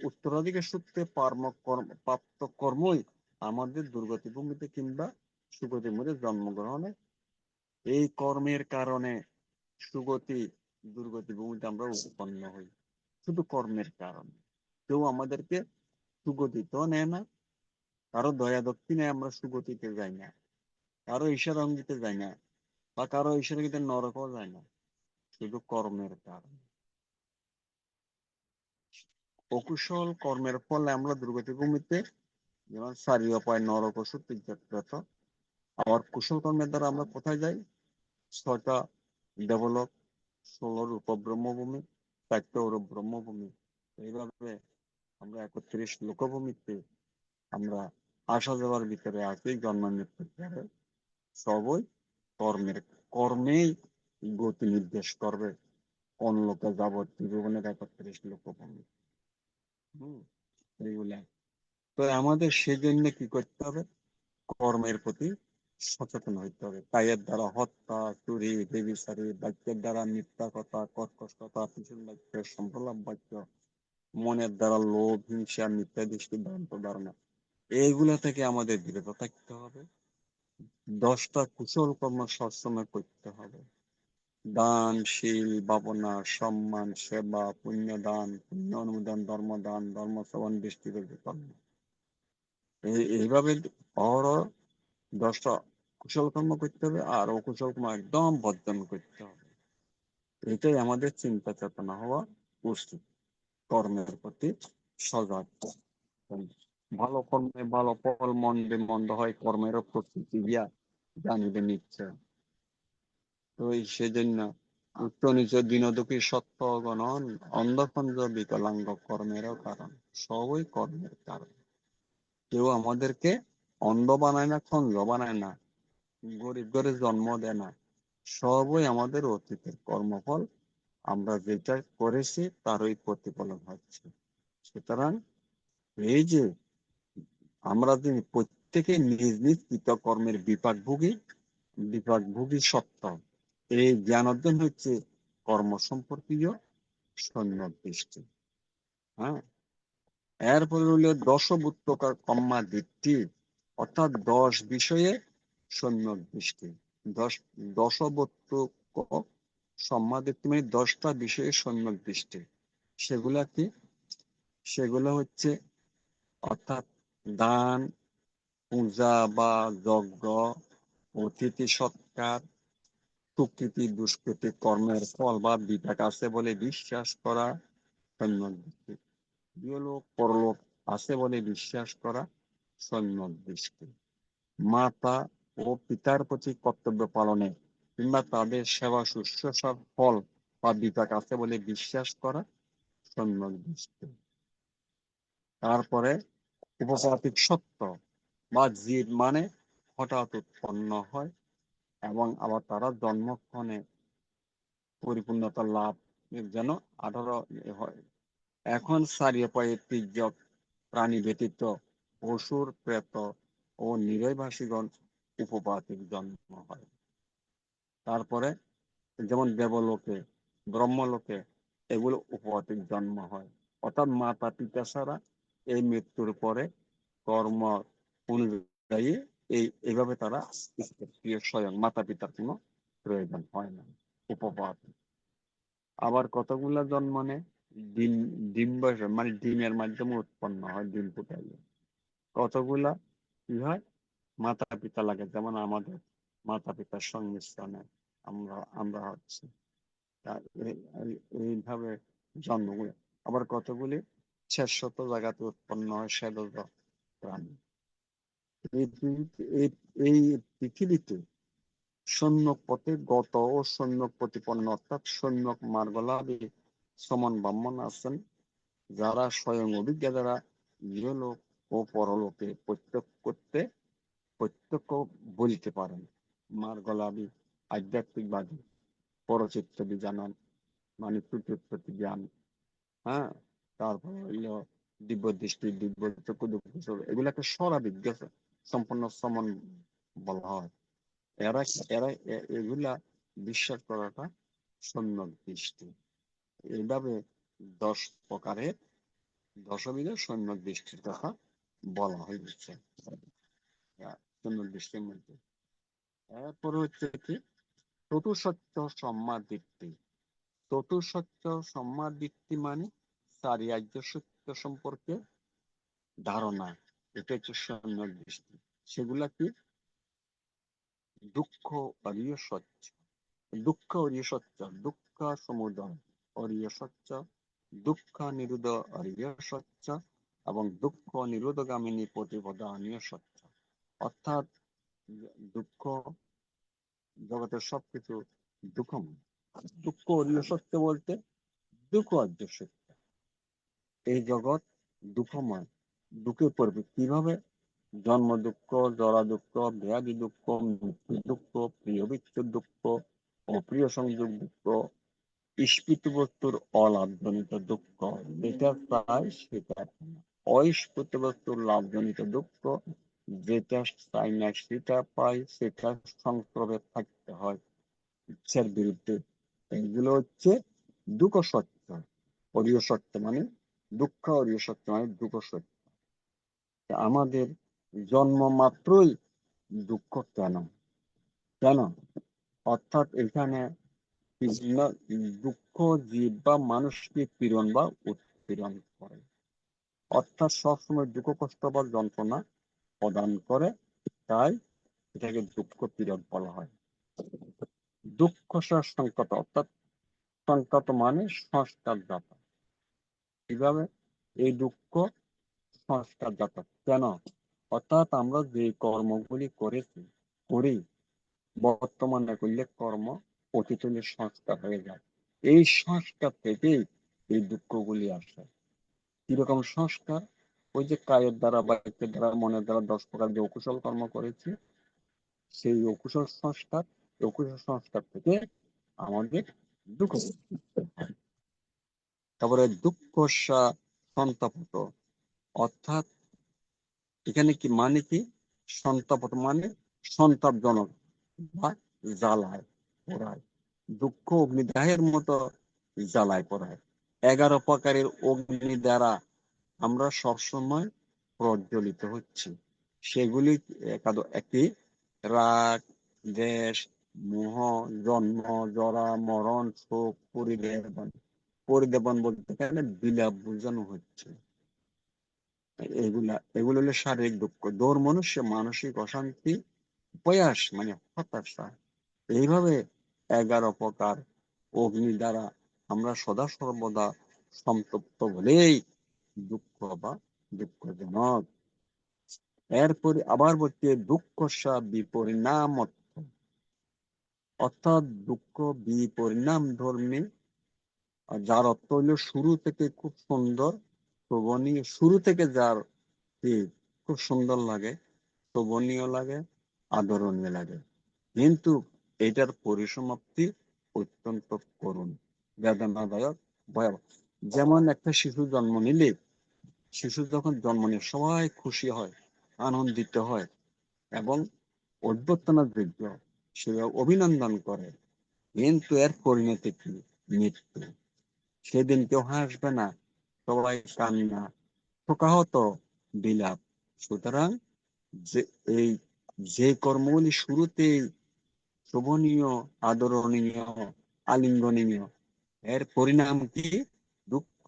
উত্তরাধিকার সূত্রে প্রাপ্ত কর্মই আমাদের দুর্গতি ভূমিতে কিংবা সুগতি ভূমিতে জন্মগ্রহণে, এই কর্মের কারণে সুগতি দুর্গতি ভূমিতে আমরা উৎপন্ন হই, শুধু কর্মের কারণে। কেউ আমাদেরকে সুগতিতেও নেয় না, কারো দয়া দক্ষিণায় আমরা সুগতিতে যাই না, কারো ঈশ্বর অঙ্গিতে যাই না, বা কারো ঈশ্বর অঙ্গিতে নরকও যায় না, শুধু কর্মের কারণে। অকুশল কর্মের ফলে আমরা দুর্গতি ভূমিতে, যেমন সারি অপায় নরক ও সুতিজাত। আবার কুশল কর্মের দ্বারা আমরা কোথায় যাই? 6টা দেবলোক, 16 রূপ ব্রহ্মভূমি, 4টে অরূপ ব্রহ্মভূমি, এইভাবে আমরা 31 লোকভূমিতে আমরা আসা যাওয়ার ভিতরে আছি। জন্ম মৃত্যুর পরে সবই কর্মেই গতি নির্দেশ করবে কোন লোকে যাব। ত্রিভুবনের 31 লোকভূমি। এইগুলা তো আমাদের সেজন্য কি করতে হবে? কর্মের প্রতি সচেতন হইতে হবে। কায়ের দ্বারা হত্যা, চুরি, বেবিচারি, বাক্যের দ্বারা মিথ্যা কথা, কর্কশ কথা, পিছন বাক্য, সম্প্রলাপ বাক্য, মনের দ্বারা লোভ, হিংসা, মিথ্যা দৃষ্টি, ভ্রান্ত ধারণা, এইগুলা থেকে আমাদের বিরত থাকতে হবে। 10টা কুশল কর্ম সবসময় করতে হবে। দান, শীল, ভাবনা, সম্মান, সেবা, পুণ্যদান, পুণ্য অনুমোদন, ধর্মদান, ধর্ম শ্রবণ, দৃষ্টি কর্ম, এইভাবে অহরহ 10টা কুশল কর্ম করতে হবে, আর অকুশল কর্ম একদম বর্জন করতে হবে। এটাই আমাদের চিন্তা চেতনা হওয়া উচিত। কর্মের প্রতি সজাগ। ভালো কর্মে ভালো ফল, মন্দে মন্দ হয়, কর্মেরও প্রস্তুতি দিয়া জানিবে নিশ্চয়। তো সেজন্য উচ্চ নিচ দীনদুঃখী সত্য গণন, অন্ধখঞ্জ বিকলাঙ্গ কর্মেরও কারণ, সবই কর্মের কারণ। কেউ আমাদেরকে অন্ধ বানায় না, খঞ্জ বানায় না, গরিব ঘরে জন্ম দেয় না, সবই আমাদের অতীতের কর্মফল। আমরা যেটা করেছি তারই প্রতিফলন হচ্ছে। সুতরাং এই যে আমরা যে প্রত্যেকে নিজ নিজ কৃতকর্মের বিপাকভোগী সত্য, এই জ্ঞান অর্জন হচ্ছে কর্ম সম্পর্কীয় সম্যক দৃষ্টি। হ্যাঁ, এরপরে হলো দশভূতকার কম্মা দৃষ্টি, অর্থাৎ 10 বিষয়ে সম্যক দৃষ্টি। দশভূতক সম্যক দৃষ্টি মানে 10টা বিষয়ে সম্যক দৃষ্টি। সেগুলা কি? সেগুলো হচ্ছে অর্থাৎ দান, পূজা বা যজ্ঞ, অতিথি সৎকার, সুকৃতি দুষ্কৃতি কর্মের ফল বা বিপাক আছে বলে বিশ্বাস করা সম্যক দৃষ্টি। ইহলোক পরলোক আছে বলে বিশ্বাস করা সম্যক দৃষ্টি। মাতা ও পিতার প্রতি কর্তব্য পালনে কিংবা তাদের সেবা শুশ্রূষার ফল বা বিপাক আছে বলে বিশ্বাস করা সম্যক দৃষ্টি। তারপরে উপপাতিক সত্য বা জীব মানে হঠাৎ উৎপন্ন হয় এবং আবার তারা জন্মক্ষণে পরিপূর্ণতা লাভ যেন 18 হয়। এখন সারিয়ে পায়ে তির্যক প্রাণী ব্যতীত অসুর, প্রেত ও নিরয়ভাষীগণ উপপাতিক জন্ম হয়। তারপরে যেমন দেবলোকে, ব্রহ্মলোকে এগুলো উপপাতিক জন্ম হয়। অর্থাৎ মাতা পিতা ছাড়া এই মৃত্যুর পরে কর্ম অনুযায়ী এইভাবে তারা স্বয়ং মাতা পিতার কোনো প্রয়োজন হয় না, উপপাত। আবার কতগুলা জন্ম নেয়? ডিম্বাশয় মানে ডিমের মাধ্যমে উৎপন্ন হয়, ডিম ফুটাইলে। কতগুলা কি হয়? মাতা পিতা লাগে, যেমন আমাদের মাতা পিতার সংমিশ্রণে আমরা হচ্ছে এইভাবে জন্মগুলো। আবার কতগুলি শেষশত জায়গাতে উৎপন্ন হয় শ্বেতজ প্রাণী। এই পৃথিবীতে সৈন্যক পথে গত ও সৈন্যক প্রতিপন্ন, অর্থাৎ সৈন্যক মার্গলাভী সমান ব্রাহ্মণ আছেন, যারা স্বয়ং অভিজ্ঞ দ্বারা ইহলোক ও পরলোকে প্রত্যক্ষ বলিতে পারেন। মার্গলাভী আধ্যাত্মিকবাদী, পরচিত্ত বিজানন মানে প্রতি জ্ঞান। হ্যাঁ, তারপর হইল দিব্য দৃষ্টি, দিব্য চক্ষু, এগুলাকে স্বরাবিজ্ঞ সম্পন্ন সমন বলা হয়। এরা এগুলা বিশ্বাস করাটা সম্যক দৃষ্টি। এইভাবে 10 প্রকারের 10 বিধের সম্যক দৃষ্টির কথা বলা হয়েছে সম্যক দৃষ্টির মধ্যে। এরপরে হচ্ছে কি চতুঃসত্য সম্মা দীপ্তি। চতুঃসত্য সম্মা দীপ্তি মানে চারি আর্য সত্য সম্পর্কে ধারণা, এটা হচ্ছে সম্যক দৃষ্টি। সেগুলা কি? দুঃখ অরিয় সত্য, দুঃখ অরিয় সত্য, দুঃখ সমুদয় অরিয় সত্য, দুঃখ নিরোধ অরিয় সত্য এবং দুঃখ নিরোধগামিনী প্রতিপদা অনিয় সত্য। অর্থাৎ দুঃখ জগতের সবকিছু দুঃখময়। দুঃখ অরিয় সত্য বলতে দুঃখ অর্য সত্য। এই জগৎ দুঃখময়, দুঃখে পড়বে কিভাবে? জন্ম দুঃখ, জরা দুঃখ, ব্যাধি দুঃখ, মৃত্যু দুঃখ, প্রিয় বিচ্ছেদ দুঃখ, অপ্রিয় সংযোগ দুঃখ, স্ফীত বস্তুর অলাভজনিত দুঃখ, যেটা চাই সেটা অস্ফীত বস্তুর লাভজনিত দুঃখ, যেটা চাই না সেটা পাই, সেটা সংক্রমে থাকতে হয় ইচ্ছার বিরুদ্ধে। এগুলো হচ্ছে দুঃখ সত্য। অরিয় সত্য মানে দুঃখ, অরিয় সত্য মানে দুঃখ সত্য। আমাদের জন্ম মাত্রই দুঃখ কেন? কেন? অর্থাৎ এখানে বিভিন্ন দুঃখ জীব বা মানুষকে পীড়ন বা উৎপীড়ন করে, অর্থাৎ সবসময় দুঃখ কষ্ট বা যন্ত্রণা প্রদান করে, তাই এটাকে দুঃখ পীড়ন বলা হয়। দুঃখ সংকট, অর্থাৎ সংকট মানে সংস্কার জাতা। কিভাবে? এই দুঃখ সংস্কার জাতা কেন? অর্থাৎ আমরা যে কর্মগুলি করি বর্তমানে করলে কর্ম অতীত সংস্কার হয়ে যায়। এই সংস্কার থেকেই এই দুঃখগুলি আসে। কিরকম সংস্কার? ওই যে কায়ের দ্বারা, বাক্যের দ্বারা, মনের দ্বারা 10 প্রকার যে অকুশল কর্ম করেছি, সেই অকুশল সংস্কার থেকে আমাদের দুঃখ। তারপরে দুঃখ সন্তাপত, অর্থাৎ এখানে কি মানে কি? সন্তাপত মানে সন্তাপজনক বা জ্বালায় পোড়ায়। দুঃখ অগ্নিদাহের মতো জ্বালায় পোড়ায়। 11 প্রকারের অগ্নি দ্বারা আমরা সবসময় প্রজ্বলিত হচ্ছি। সেগুলি একটি রাগ, দ্বেষ, মোহ, জন্ম, জরা, মরণ, শোক, পরিদেবন। পরিদেবন বলতে গেলে বিলাপ বোঝানো হচ্ছে। এগুলো হলো শারীরিক দুঃখ। দৌড় মনুষ্য মানসিক অশান্তি, প্রয়াস মানে হতাশা। এইভাবে 11 প্রকার অগ্নি দ্বারা আমরা সদা সর্বদা সন্তপ্ত বলেই দুঃখ বা দুঃখজনক। এরপরে আবার বলছে দুঃখ বিপরিণাম, অর্থাৎ দুঃখ বিপরিণাম ধর্মী। যার অর্থ হইলো শুরু থেকে খুব সুন্দর শোভনীয়, শুরু থেকে যার খুব সুন্দর লাগে, শোভনীয় লাগে, আদরণীয় লাগে, কিন্তু এটার পরিসমাপ্তি অত্যন্ত করুণ, বেদনাদায়ক, ভয়াবহ। যেমন একটা শিশু জন্ম নিলে, শিশু যখন জন্ম নিয়ে সবাই খুশি হয়, আনন্দিত হয় এবং অভ্যর্থনার যোগ্য, সে অভিনন্দন করে, কিন্তু এর পরিণতি কি? মৃত্যু। সেদিন কেউ হাসবে না, সবাই কান্না, শোকাহত, বিলাপ। সুতরাং যে কর্মগুলি শুরুতেই শোভনীয়, আদরণীয়, আলিঙ্গনীয়, এর পরিণাম কি? দুঃখ,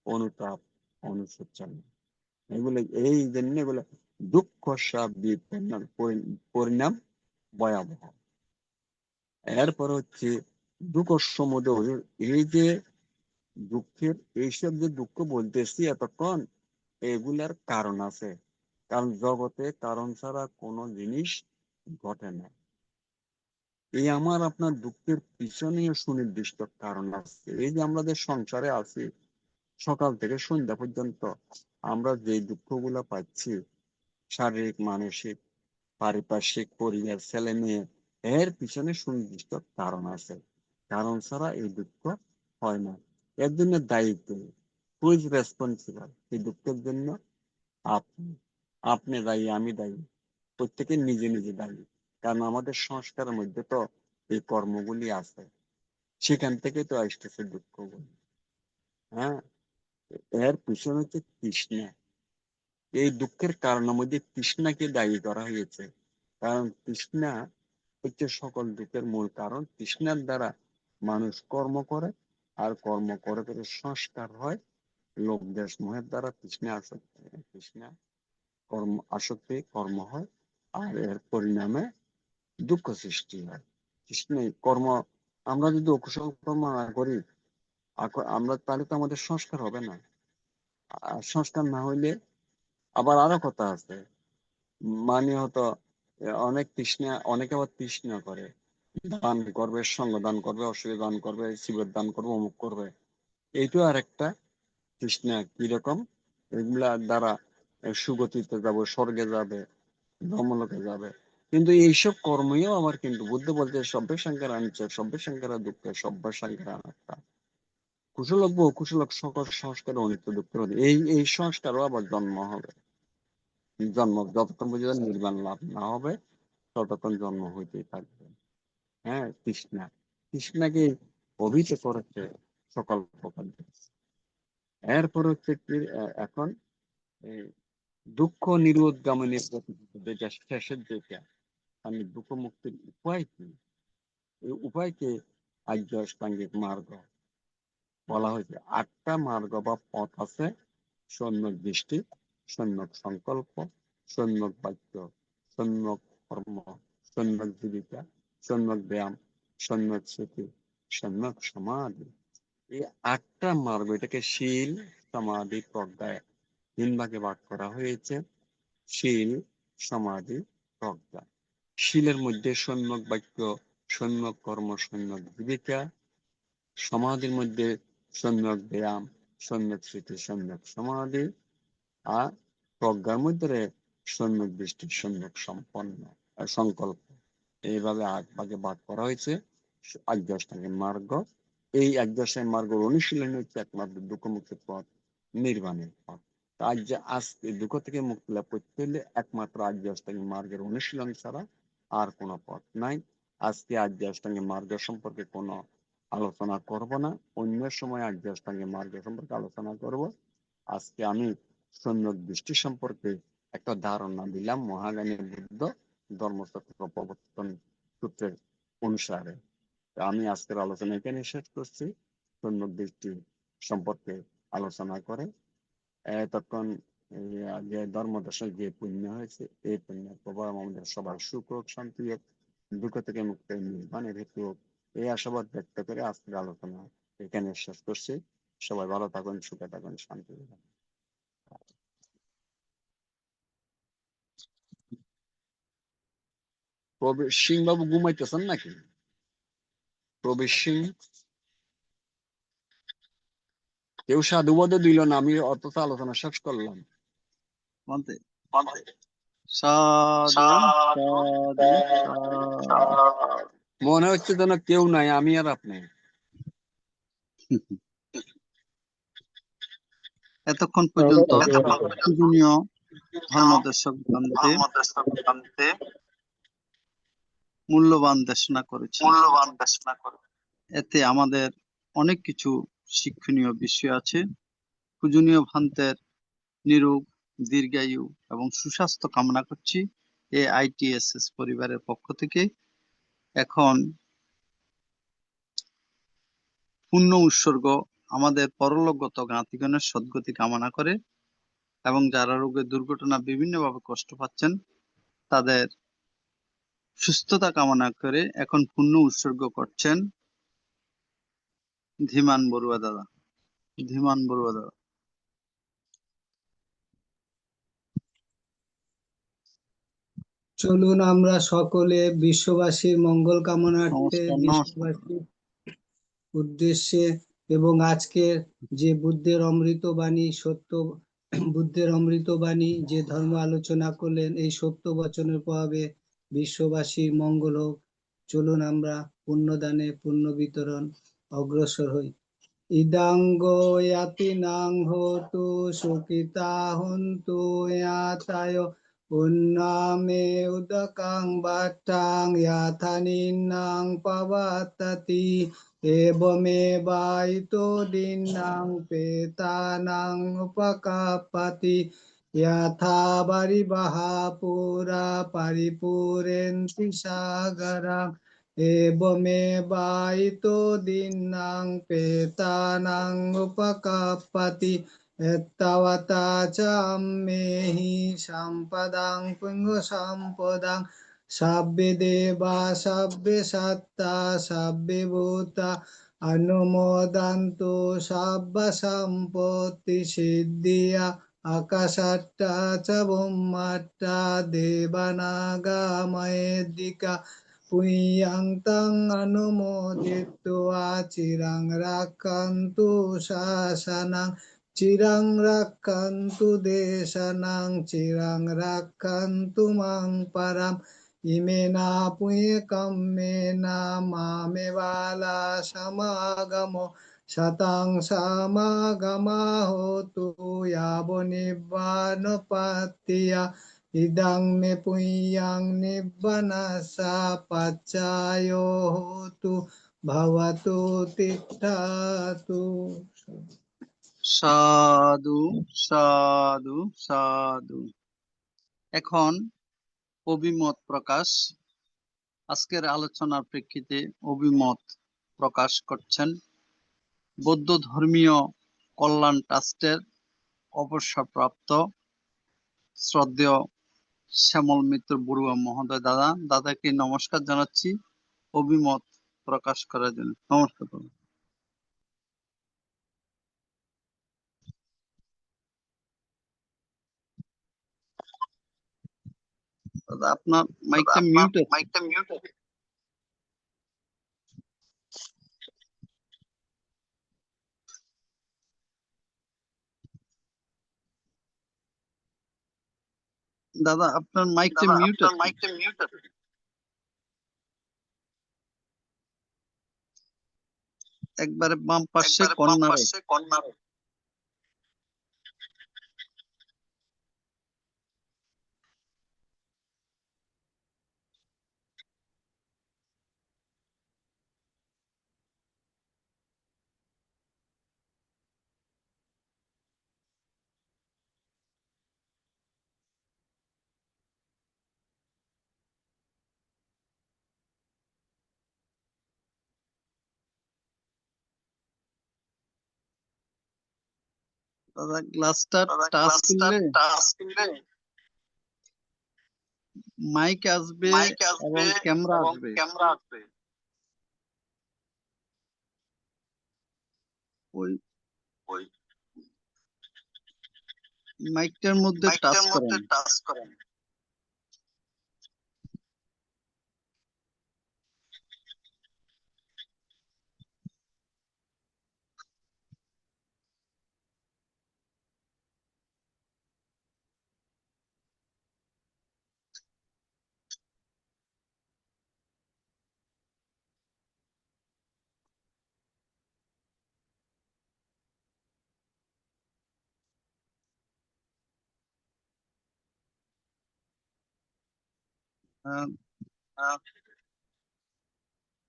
অনুতাপ, অনুশোচনা। এগুলো এই জন্য এগুলো দুঃখ পরিণাম ভয়াবহ। এরপর হচ্ছে দুঃখ সমুদয়। এই যে দুঃখের, এইসব যে দুঃখ বলতেছি এতক্ষণ, এগুলার কারণ আছে। কারণ জগতে কারণ ছাড়া কোনো জিনিস ঘটে না। এই আমার আপনার দুঃখের পিছনে সুনির্দিষ্ট কারণ আছে। এই যে আমাদের সংসারে আছি, সকাল থেকে সন্ধ্যা পর্যন্ত আমরা যে দুঃখগুলা পাচ্ছি, শারীরিক, মানসিক, পারিপার্শ্বিক, পরিবার, ছেলে মেয়ে, এর পিছনে সুনির্দিষ্ট কারণ আছে। কারণ ছাড়া এই দুঃখ হয় না। এর জন্য দায়িত্ব, হুইজ রেসপন্সিবল এই দুঃখের জন্য? আপনি দায়ী, আমি দায়ী, প্রত্যেকে নিজে নিজে দায়ী। কারণ আমাদের সংস্কারের মধ্যে তো এই কর্মগুলি আছে, সেখান থেকে তো আসতেছে দুঃখগুলি। হ্যাঁ, এর পিছনে হচ্ছে তৃষ্ণা। এই দুঃখের কারণের মধ্যে তৃষ্ণাকে দায়ী করা হয়েছে, কারণ তৃষ্ণা হচ্ছে সকল দুঃখের মূল কারণ। তৃষ্ণার দ্বারা মানুষ কর্ম করে, আর কর্ম করে করে সংস্কার হয়। লোভ দেশ মোহের দ্বারা তৃষ্ণা আসক্তি কর্ম হয়, আর এর পরিণামে দুঃখ সৃষ্টি হয়। তৃষ্ণাই কর্ম, আমরা যদি অকুশল কর্ম না করি, আমরা তাহলে তো আমাদের সংস্কার হবে না। আর সংস্কার না হইলে আবার আরো কথা আছে, মানে হতো অনেক তৃষ্ণা, অনেকে আবার তৃষ্ণা করে, দান করবে, সঙ্গ দান করবে, অসুবিধা দান করবে, শিবের দান করবে, অমুক করবে। এইটা আর একটা তৃষ্ণা। কিরকম? এগুলা দ্বারা সুগতিতে যাব, স্বর্গে যাবে, ব্রহ্মলোকে যাবে। কিন্তু এইসব কর্মীও আমার কিন্তু বুদ্ধ বলতে সব্যে সংখ্যার আনছে, সব্যে সংখ্যার দুঃখে, সব্যে সংখ্যার আনাত্মা। কুশলক বা অকুশলক সকল সংস্কার অনিত্য দুঃখের অধীন। এই সংস্কারও আবার জন্ম হবে। জন্ম যতক্ষণ পর্যন্ত নির্বাণ লাভ না হবে, ততক্ষণ জন্ম হইতেই থাকবে। হ্যাঁ, তৃষ্ণাকে অভিহিত করেছে সকল প্রকার। এরপর হচ্ছে কি, এখন এই দুঃখ নিরোধগামিনী যেটা শেষের যেটা, আমি দুঃখ মুক্তির উপায় কি? এই উপায়কে আর্য অষ্টাঙ্গিক মার্গ বলা হয়েছে। 8টা মার্গ বা পথ আছে: সম্যক দৃষ্টি, সম্যক সংকল্প, সম্যক বাক্য, সম্যক কর্ম, সম্যক জীবিকা, সম্যক ব্যায়াম, সম্যক স্মৃতি, সম্যক সমাধি। এই 8টা মার্গ, এটাকে শীল, সমাধি, প্রজ্ঞায় 3 ভাগে ভাগ করা হয়েছে। শীল, সমাধি, প্রজ্ঞা। শীলের মধ্যে সম্যক বাক্য, সম্যক কর্ম, সম্যক জীবিকা। সমাধির মধ্যে সম্যক ব্যায়াম, সম্যক স্মৃতি, সম্যক সমাধি। আর প্রজ্ঞার মধ্যে সম্যক দৃষ্টি, সম্যক সংকল্প। এইভাবে 8 ভাগে ভাগ করা হয়েছে আর্য অষ্টাঙ্গিক মার্গ। এই আর্য অষ্টাঙ্গিক মার্গ অনুশীলন হচ্ছে একমাত্র দুঃখ মুক্তির পথ, নির্বাণের পথ। আজকে দুঃখ থেকে মুক্তি লাভ করতে হলে একমাত্র আর্য অষ্টাঙ্গিক মার্গের অনুশীলন ছাড়া আর কোনো পথ নাই। আজকে আর্য অষ্টাঙ্গিক মার্গ সম্পর্কে কোনো আলোচনা করব না, অন্য সময় আর্য অষ্টাঙ্গিক মার্গ সম্পর্কে আলোচনা করব। আজকে আমি সম্যক দৃষ্টি সম্পর্কে একটা ধারণা দিলাম মহাজ্ঞানী বুদ্ধ ধর্মচক্র প্রবর্তন সূত্রের অনুসারে। আমি আজকের আলোচনা এখানে শেষ করছি। সম্যক দৃষ্টি সম্পর্কে আলোচনা করে এতক্ষণ যে ধর্মদর্শন যে পুণ্য হয়েছে, এই পুণ্যের প্রভাব আমাদের সবার সুখ হোক, শান্তি হোক, দুঃখ থেকে মুক্তির নির্বাণের হেতু হোক, এই আশাবাদ ব্যক্ত করে আজকের আলোচনা এখানে শেষ করছি। সবাই ভালো থাকুন, সুখে থাকুন, শান্তি থাকুন। প্রবীর সিং বাবু ঘুমাইতেছেন নাকি? প্রবীর সিং, কেউ সাধুবাদও দিল না, আমি অথচ আলোচনা শেষ করলাম। বলতে সাধু সাধু সাধু। মনে হচ্ছে যেন কেউ নাই, আমি আর আপনি। এতক্ষণ পর্যন্ত পূজনীয় ধর্মদর্শক গ্রন্থে মূল্যবান দেশনা করেছি। এতে আমাদের অনেক কিছু শিক্ষণীয় বিষয় আছে। পূজনীয় ভান্তের নিরোগ, দীর্ঘায়ু এবং সুস্বাস্থ্য কামনা করছি AITSS পরিবারের পক্ষ থেকে। এখন পুণ্য উৎসর্গ আমাদের পরলোকগত জ্ঞাতিগণের সদ্গতি কামনা করে এবং যারা রোগে দুর্ঘটনা বিভিন্নভাবে কষ্ট পাচ্ছেন তাদের সুস্থতা কামনা করে এখন পুণ্য উৎসর্গ করছেন ধীমান বড়ুয়া দাদা। ধীমান বড়ুয়া দাদা। চলুন আমরা সকলে বিশ্ববাসীর মঙ্গল কামনার্থে, নমস্কার নমস্কার। বিশ্ববাসীর উদ্দেশ্যে এবং আজকের যে বুদ্ধের অমৃত বাণী, সত্য বুদ্ধের অমৃত বাণী যে ধর্ম আলোচনা করলেন, এই সত্য বচনের প্রভাবে বিশ্ববাসীর মঙ্গল হোক। চলুন আমরা পুণ্যদানে, পুণ্য বিতরণ অগ্রসর হই। ইদাঙ্গ ইয়াতিনাং হতু সুখিতা হন্তু ইয়াতায় Unname udakang batang yathaninang pavatati ebame baito dinang petanang upakapati yatha baribaha pura paripurenti sagarang ebame baito dinang petanang upakapati ettavata cammehi sampadang pungo sampodang sabbe deva sabbe satta sabbe bhuta anumodantu sabba sampoti siddhya akasatta ca bummatta devanaga maedika punyang tang anumoditva cirang rakantu sasanang cirang rakantu desanang cirang rakantu mang param imena puye kammena mame vala samagamo satang samagama hotu yabo nibbana patiya idang me punyang nibbanasa paccayo hotu bhavatu tittatu. সাধু সাধু সাধু। এখন অভিমত প্রকাশ। আজকের আলোচনার প্রেক্ষিতে অভিমত প্রকাশ করছেন বৌদ্ধ ধর্মীয় কল্যাণ ট্রাস্টের অবসরপ্রাপ্ত শ্রদ্ধেয় শ্যামল মিত্র বড়ুয়া মহোদয়। দাদাকে নমস্কার জানাচ্ছি অভিমত প্রকাশ করার জন্য। নমস্কার দাদা। দাদা আপনার মাইকটা মিউট আছে। দাদা আপনার মাইকটা মিউট আছে। একবারে বাম পাশে কর্নারে। দাদা গ্লাসটা টাচ করলে মাইক আসবে এবং ক্যামেরা আসবে। ওই মাইকটার মধ্যে টাচ করেন।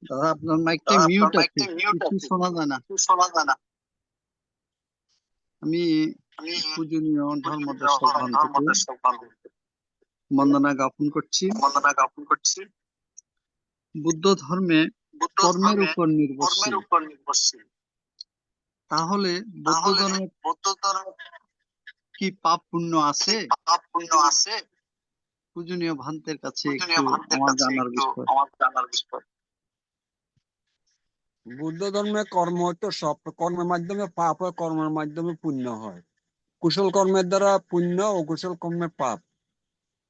দাদা আপনার মাইকটা মিউট আছে, কিছু শোনা যায় না। আমি পূজনীয় ধর্মদর্শকগণ থেকে বন্দনা জ্ঞাপন করছি। বুদ্ধ ধর্মে কর্মের উপর নির্ভরশীল। তাহলে বৌদ্ধ ধর্মে কি পাপ পুণ্য আছে? পূজনীয় ভান্তের কাছে একটু আমার জানার বিষয়। বুদ্ধ ধর্মে কর্ম তো সব কর্মের মাধ্যমে পাপ হয়, কর্মের মাধ্যমে পুণ্য হয়। কুশল কর্মের দ্বারা পুণ্য, অকুশল কর্মে পাপ।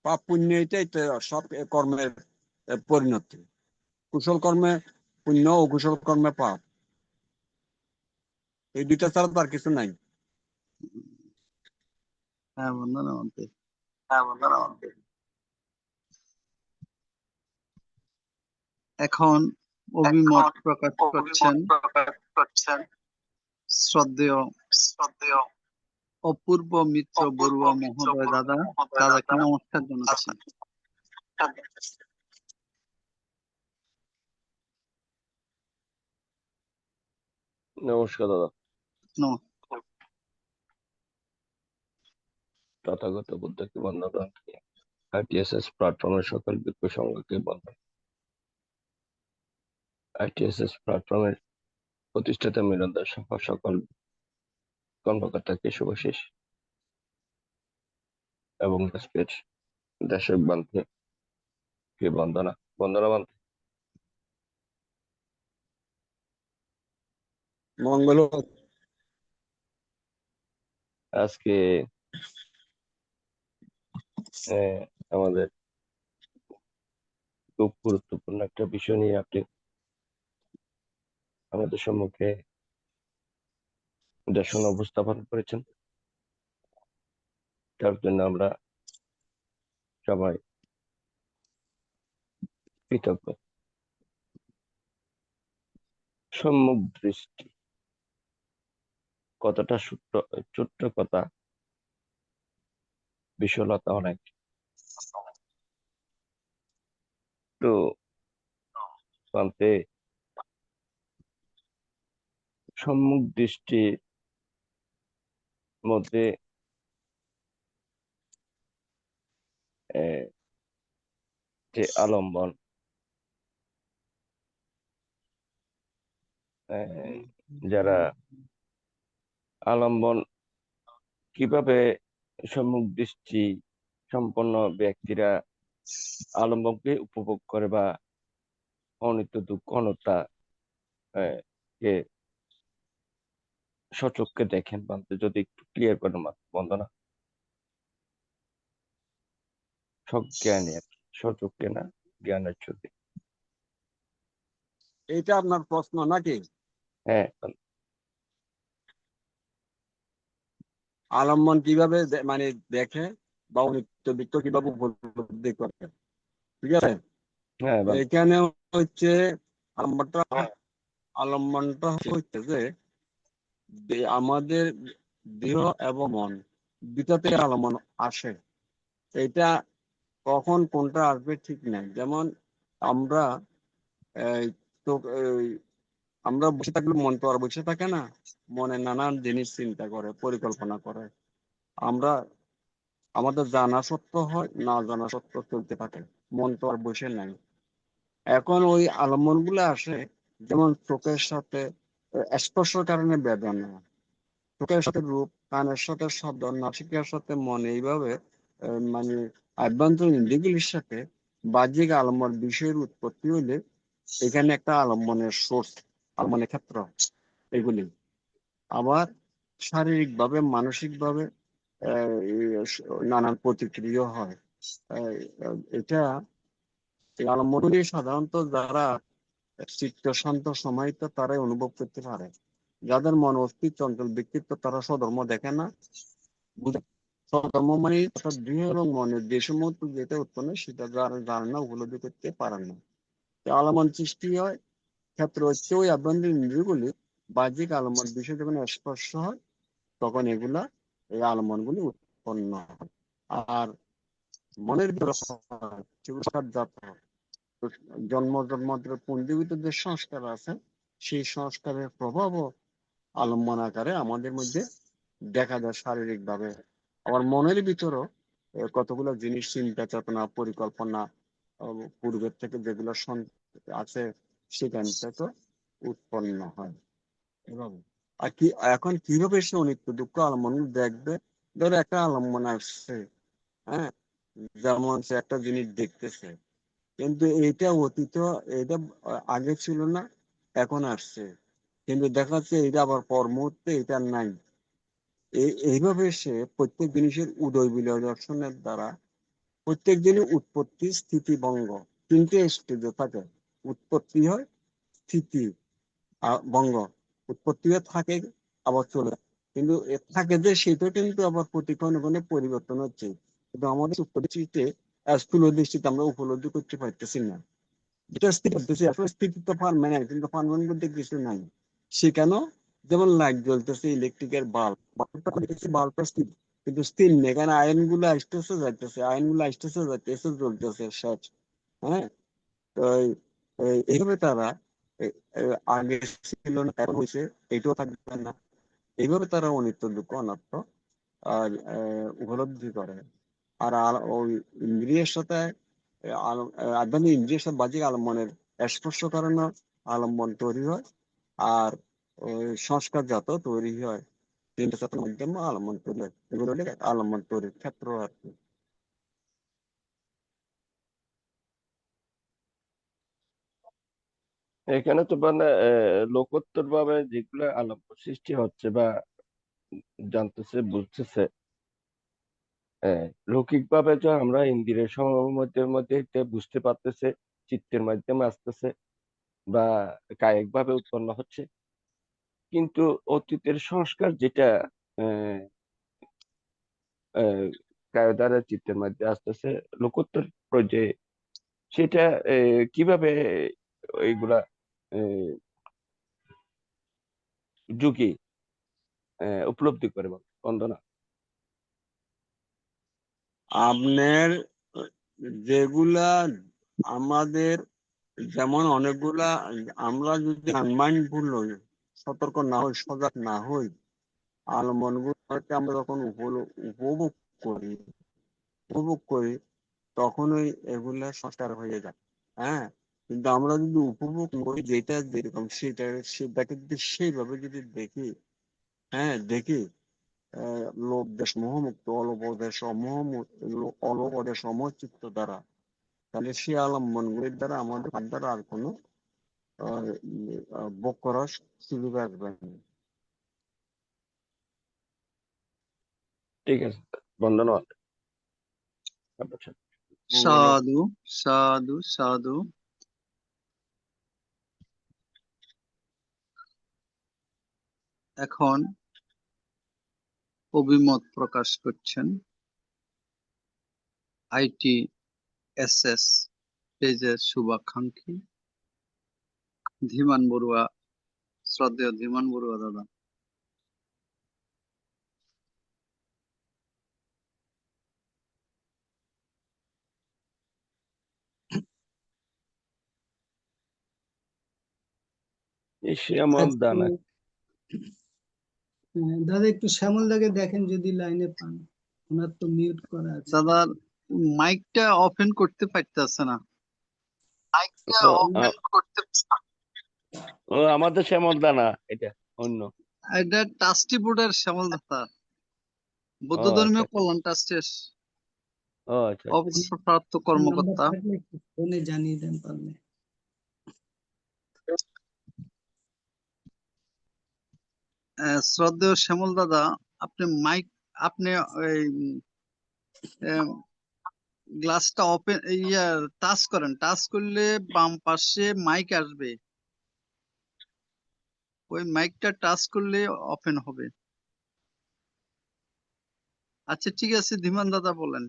পাপ পুণ্য এটাই তো সব কর্মের পরিণতি। কুশল কর্মে পুণ্য, অকুশল কর্মে পাপ, এই দুইটা ছাড়া তো আর কিছু নাই। হ্যাঁ বন্দনা ভান্তে। এখন অভিমত প্রকাশ করছেন শ্রদ্ধেয় অপূর্ব মিত্র বড়ুয়া মহোদয় দাদাকে নমস্কার জানাচ্ছি। নমস্কার দাদা। নমস্কার। তথাগত বুদ্ধকে বন্দনা, ITSS প্ল্যাটফর্মের সকল ভিক্ষু সংঘকে বন্দনা। ITSS প্ল্যাটফর্মের প্রতিষ্ঠাতা মিলন দাস সহ সকল কর্মকর্তাকে শুভাশিস এবং রেসপেক্ট দর্শক বান্ধবকে বন্দনা। মঙ্গল আজকে আমাদের খুব গুরুত্বপূর্ণ একটা বিষয় নিয়ে আপনি আমাদের সম্মুখে দর্শন উপস্থাপন করেছেন, তার জন্য আমরা সবাই কৃতজ্ঞ। সম্মুখ দৃষ্টি কতটা ছোট্ট কথা, বিশালতা অনেক। তো প্রান্তে সম্মুখ দৃষ্টির মধ্যে যে আলম্বন, যারা আলম্বন কিভাবে সম্মুখ দৃষ্টি সম্পন্ন ব্যক্তিরা আলম্বনকে উপভোগ করে বা অনিত্য দুঃখ অনতা কে সচক্ষে দেখেন, বলতে যদি একটু ক্লিয়ার করেন বন্দনা। সজ্ঞানে, সচক্ষে না, জ্ঞানের চোখে। এইটা আপনার প্রশ্ন নাকি? হ্যাঁ, আলম্বন কিভাবে মানে দেখে বা অনিত্য দুঃখ কিভাবে উপলব্ধি করে, ঠিক আছে? হ্যাঁ, এখানে হচ্ছে আলম্বনটা হচ্ছে যে আমাদের দেহ এবং মন দুটাতে আলম্বন আসে। এটা কখন কোনটা আসবে ঠিক নাই। যেমন আমরা আমরা বসে থাকলে মন তো আর বসে থাকে না, মনে নানান জিনিস চিন্তা করে, পরিকল্পনা করে। আমরা আমাদের জানা সত্ত্বেও হয়, না জানা সত্ত্বেও চলতে থাকে, মন তো আর বসে নাই। এখন ওই আলম্বন গুলো আসে, যেমন চোখের সাথে স্পর্শের কারণে বেদনা, চোখের সাথে রূপ, কানের সাথে শব্দ, নাসিকার সাথে মন, এইভাবে মানে আভ্যন্তরীণ ইন্দ্রিয়গুলির সাথে বাহ্যিক আলম্বন বিষয়ের উৎপত্তি হইলে এখানে একটা আলম্বনের সোর্স, আলম্বনের ক্ষেত্র এগুলি। আবার শারীরিক ভাবে, মানসিক ভাবে নানান প্রতিক্রিয়া হয়। এটা আলম্বনগুলি সাধারণত যারা চিত্ত শান্ত সমাহিত তারাই অনুভব করতে পারে। যাদের মন অস্থির চঞ্চল ব্যক্তিত্ব, তারা স্বধর্ম দেখে না, স্বধর্ম মানে দেহ এবং মনের যে সমস্ত যেটা উৎপন্ন সেটা যারা জানে না, উপলব্ধি করতে পারে না। আলম্বন সৃষ্টি হয় ক্ষেত্র হচ্ছে ওই আভ্যন্তরীণ ইন্দ্রিয়গুলি বাহ্যিক আলম্বন বিষয় যখন স্পর্শ হয় তখন এগুলা এই আলম্বনগুলি উৎপন্ন হয়। আর মনের ভিতরে জন্মান্তরের পঞ্জীবিত যে সংস্কার আছে, সেই সংস্কারের প্রভাবও আলম্বন আকারে আমাদের মধ্যে দেখা যায় শারীরিক ভাবে। আবার মনের ভিতরও কতগুলো জিনিস, চিন্তা চেতনা, পরিকল্পনা পূর্বের থেকে যেগুলো আছে সেখান থেকে উৎপন্ন হয় এভাবে। আর কি এখন কিভাবে সে অনিত্য দুঃখ আলম্বন দেখবে? ধরো একটা আলম্বন আসছে, হ্যাঁ, যেমন সে একটা জিনিস দেখতেছে, কিন্তু এইটা অতীত, এটা আগে ছিল না, এখন আসছে, কিন্তু দেখা যাচ্ছে এটা আবার পর মুহূর্তে এটা নাই। এইভাবে সে প্রত্যেক জিনিসের উদয় বিলয় দর্শনের দ্বারা প্রত্যেক দিনই উৎপত্তি, স্থিতি, ভঙ্গ, তিনটে স্টেজে থাকে। উৎপত্তি হয়, স্থিতি আর ভঙ্গ। উৎপত্তি হয়ে থাকে, আবার চলে, কিন্তু থাকে যে সেটা কিন্তু আবার প্রতিক্ষণে পরিবর্তন হচ্ছে। কিন্তু আমাদের উৎপত্তিতে স্থূল দৃষ্টিতে আমরা উপলব্ধি করতে পারতেছি না। যেটা স্থির করতেছি আসলে স্থিতি তো পারমানেন্ট, কিন্তু পারমানেন্ট বলতে কিছু নাই। সেখানেও যেমন লাইট জ্বলতেছে, ইলেকট্রিকের বাল্ব, বাল্বটা স্টিল, কিন্তু স্টিল নেই, এখানে আয়ন গুলো আসতেছে যাইতেছে, জ্বলতেছে শেষ। হ্যাঁ, তো এইভাবে তারা আগে ছিল না, এখন হয়েছে, এটাও থাকবে না। এইভাবে তারা অনিত্য দুঃখ অনাত্ম আর উপলব্ধি করে। আর ওই ইন্দ্রিয়ের সাথে আধ্যাত্মিক ইন্দ্রিয়ের সাথে বাহ্যিক আলম্বনের স্পর্শ কারণে আলম্বন তৈরি হয়, আর ওই সংস্কারজাত তৈরি হয়, তিনটা চারটার মাধ্যমে আলম্বন তৈরি হয়। এগুলো হলে আলম্বন তৈরির ক্ষেত্র আর কি। এখানে তো মানে লোকোত্তর ভাবে যেগুলো আলম্ব সৃষ্টি হচ্ছে বা জানতেছে বুঝতেছে, লৌকিক ভাবে তো আমরা ইন্দ্রিয়ের সময়ের মধ্যে এটা বুঝতে পারতেছে, চিত্তের মাধ্যমে আসতেছে বা কায়িক ভাবে উৎপন্ন হচ্ছে। কিন্তু অতীতের সংস্কার যেটা আহ আহ, কায় দ্বারা চিত্তের মধ্যে আসতেছে লোকোত্তর পর্যায়ে, সেটা কিভাবে এইগুলা আহ, ঝুঁকি উপলব্ধি করে বন্দনা? আপনার যেগুলা আমাদের, যেমন অনেকগুলা, আমরা যদি আনমাইন্ডফুল হই, সতর্ক না হই, সজাগ না হই, আলম্বন গুলোকে আমরা যখন উপভোগ করি উপভোগ করি তখনই এগুলা সংস্কার হয়ে যায়। হ্যাঁ, কিন্তু আমরা যদি উপভোগ করি, যেটা যেরকম সেটাকে যদি সেইভাবে যদি দেখি, হ্যাঁ দেখি, লোভ দেশ মোহমুক্ত, অলপদেশ সমচিত্ত দ্বারা, তাহলে সে আলম্বন গুলির দ্বারা আমাদের দ্বারা আর কোনো ভোগ করার সুযোগ আসবে না। ঠিক আছে, ধন্যবাদ। আচ্ছা। সাধু সাধু সাধু। এখন অভিমত প্রকাশ করছেন ITSS পেজের শুভাকাঙ্ক্ষী ধীমান বড়ুয়া, শ্রদ্ধেয় ধীমান বড়ুয়া দাদা। এই শ্যামল দানা, দাদা একটু শ্যামল দাকে দেখেন যদি লাইনে পান, ওনার তো মিউট করা আছে। দাদার মাইকটা ওপেন করতে পারতেছে না। ও, ও আমাদের শ্যামল দানা, এটা অন্য। এটা ট্রাস্টি বোর্ডের শ্যামল দাদা, বৌদ্ধ ও আচ্ছা, ধর্মীয় কল্যাণ ট্রাস্টের ও আচ্ছা। অবসরপ্রাপ্ত নাম্বার কর্মকর্তা। থাকলে একটু ফোনে জানিয়ে দেন পারলে। শ্রদ্ধেয় শ্যামল দাদা, আপনি মাইক, আপনি ওই গ্লাসটা ওপেন টাচ করেন, টাচ করলে বাম পাশে মাইক আসবে, ওই মাইকটা টাচ করলে ওপেন হবে। আচ্ছা ঠিক আছে, ধীমান দাদা বলেন।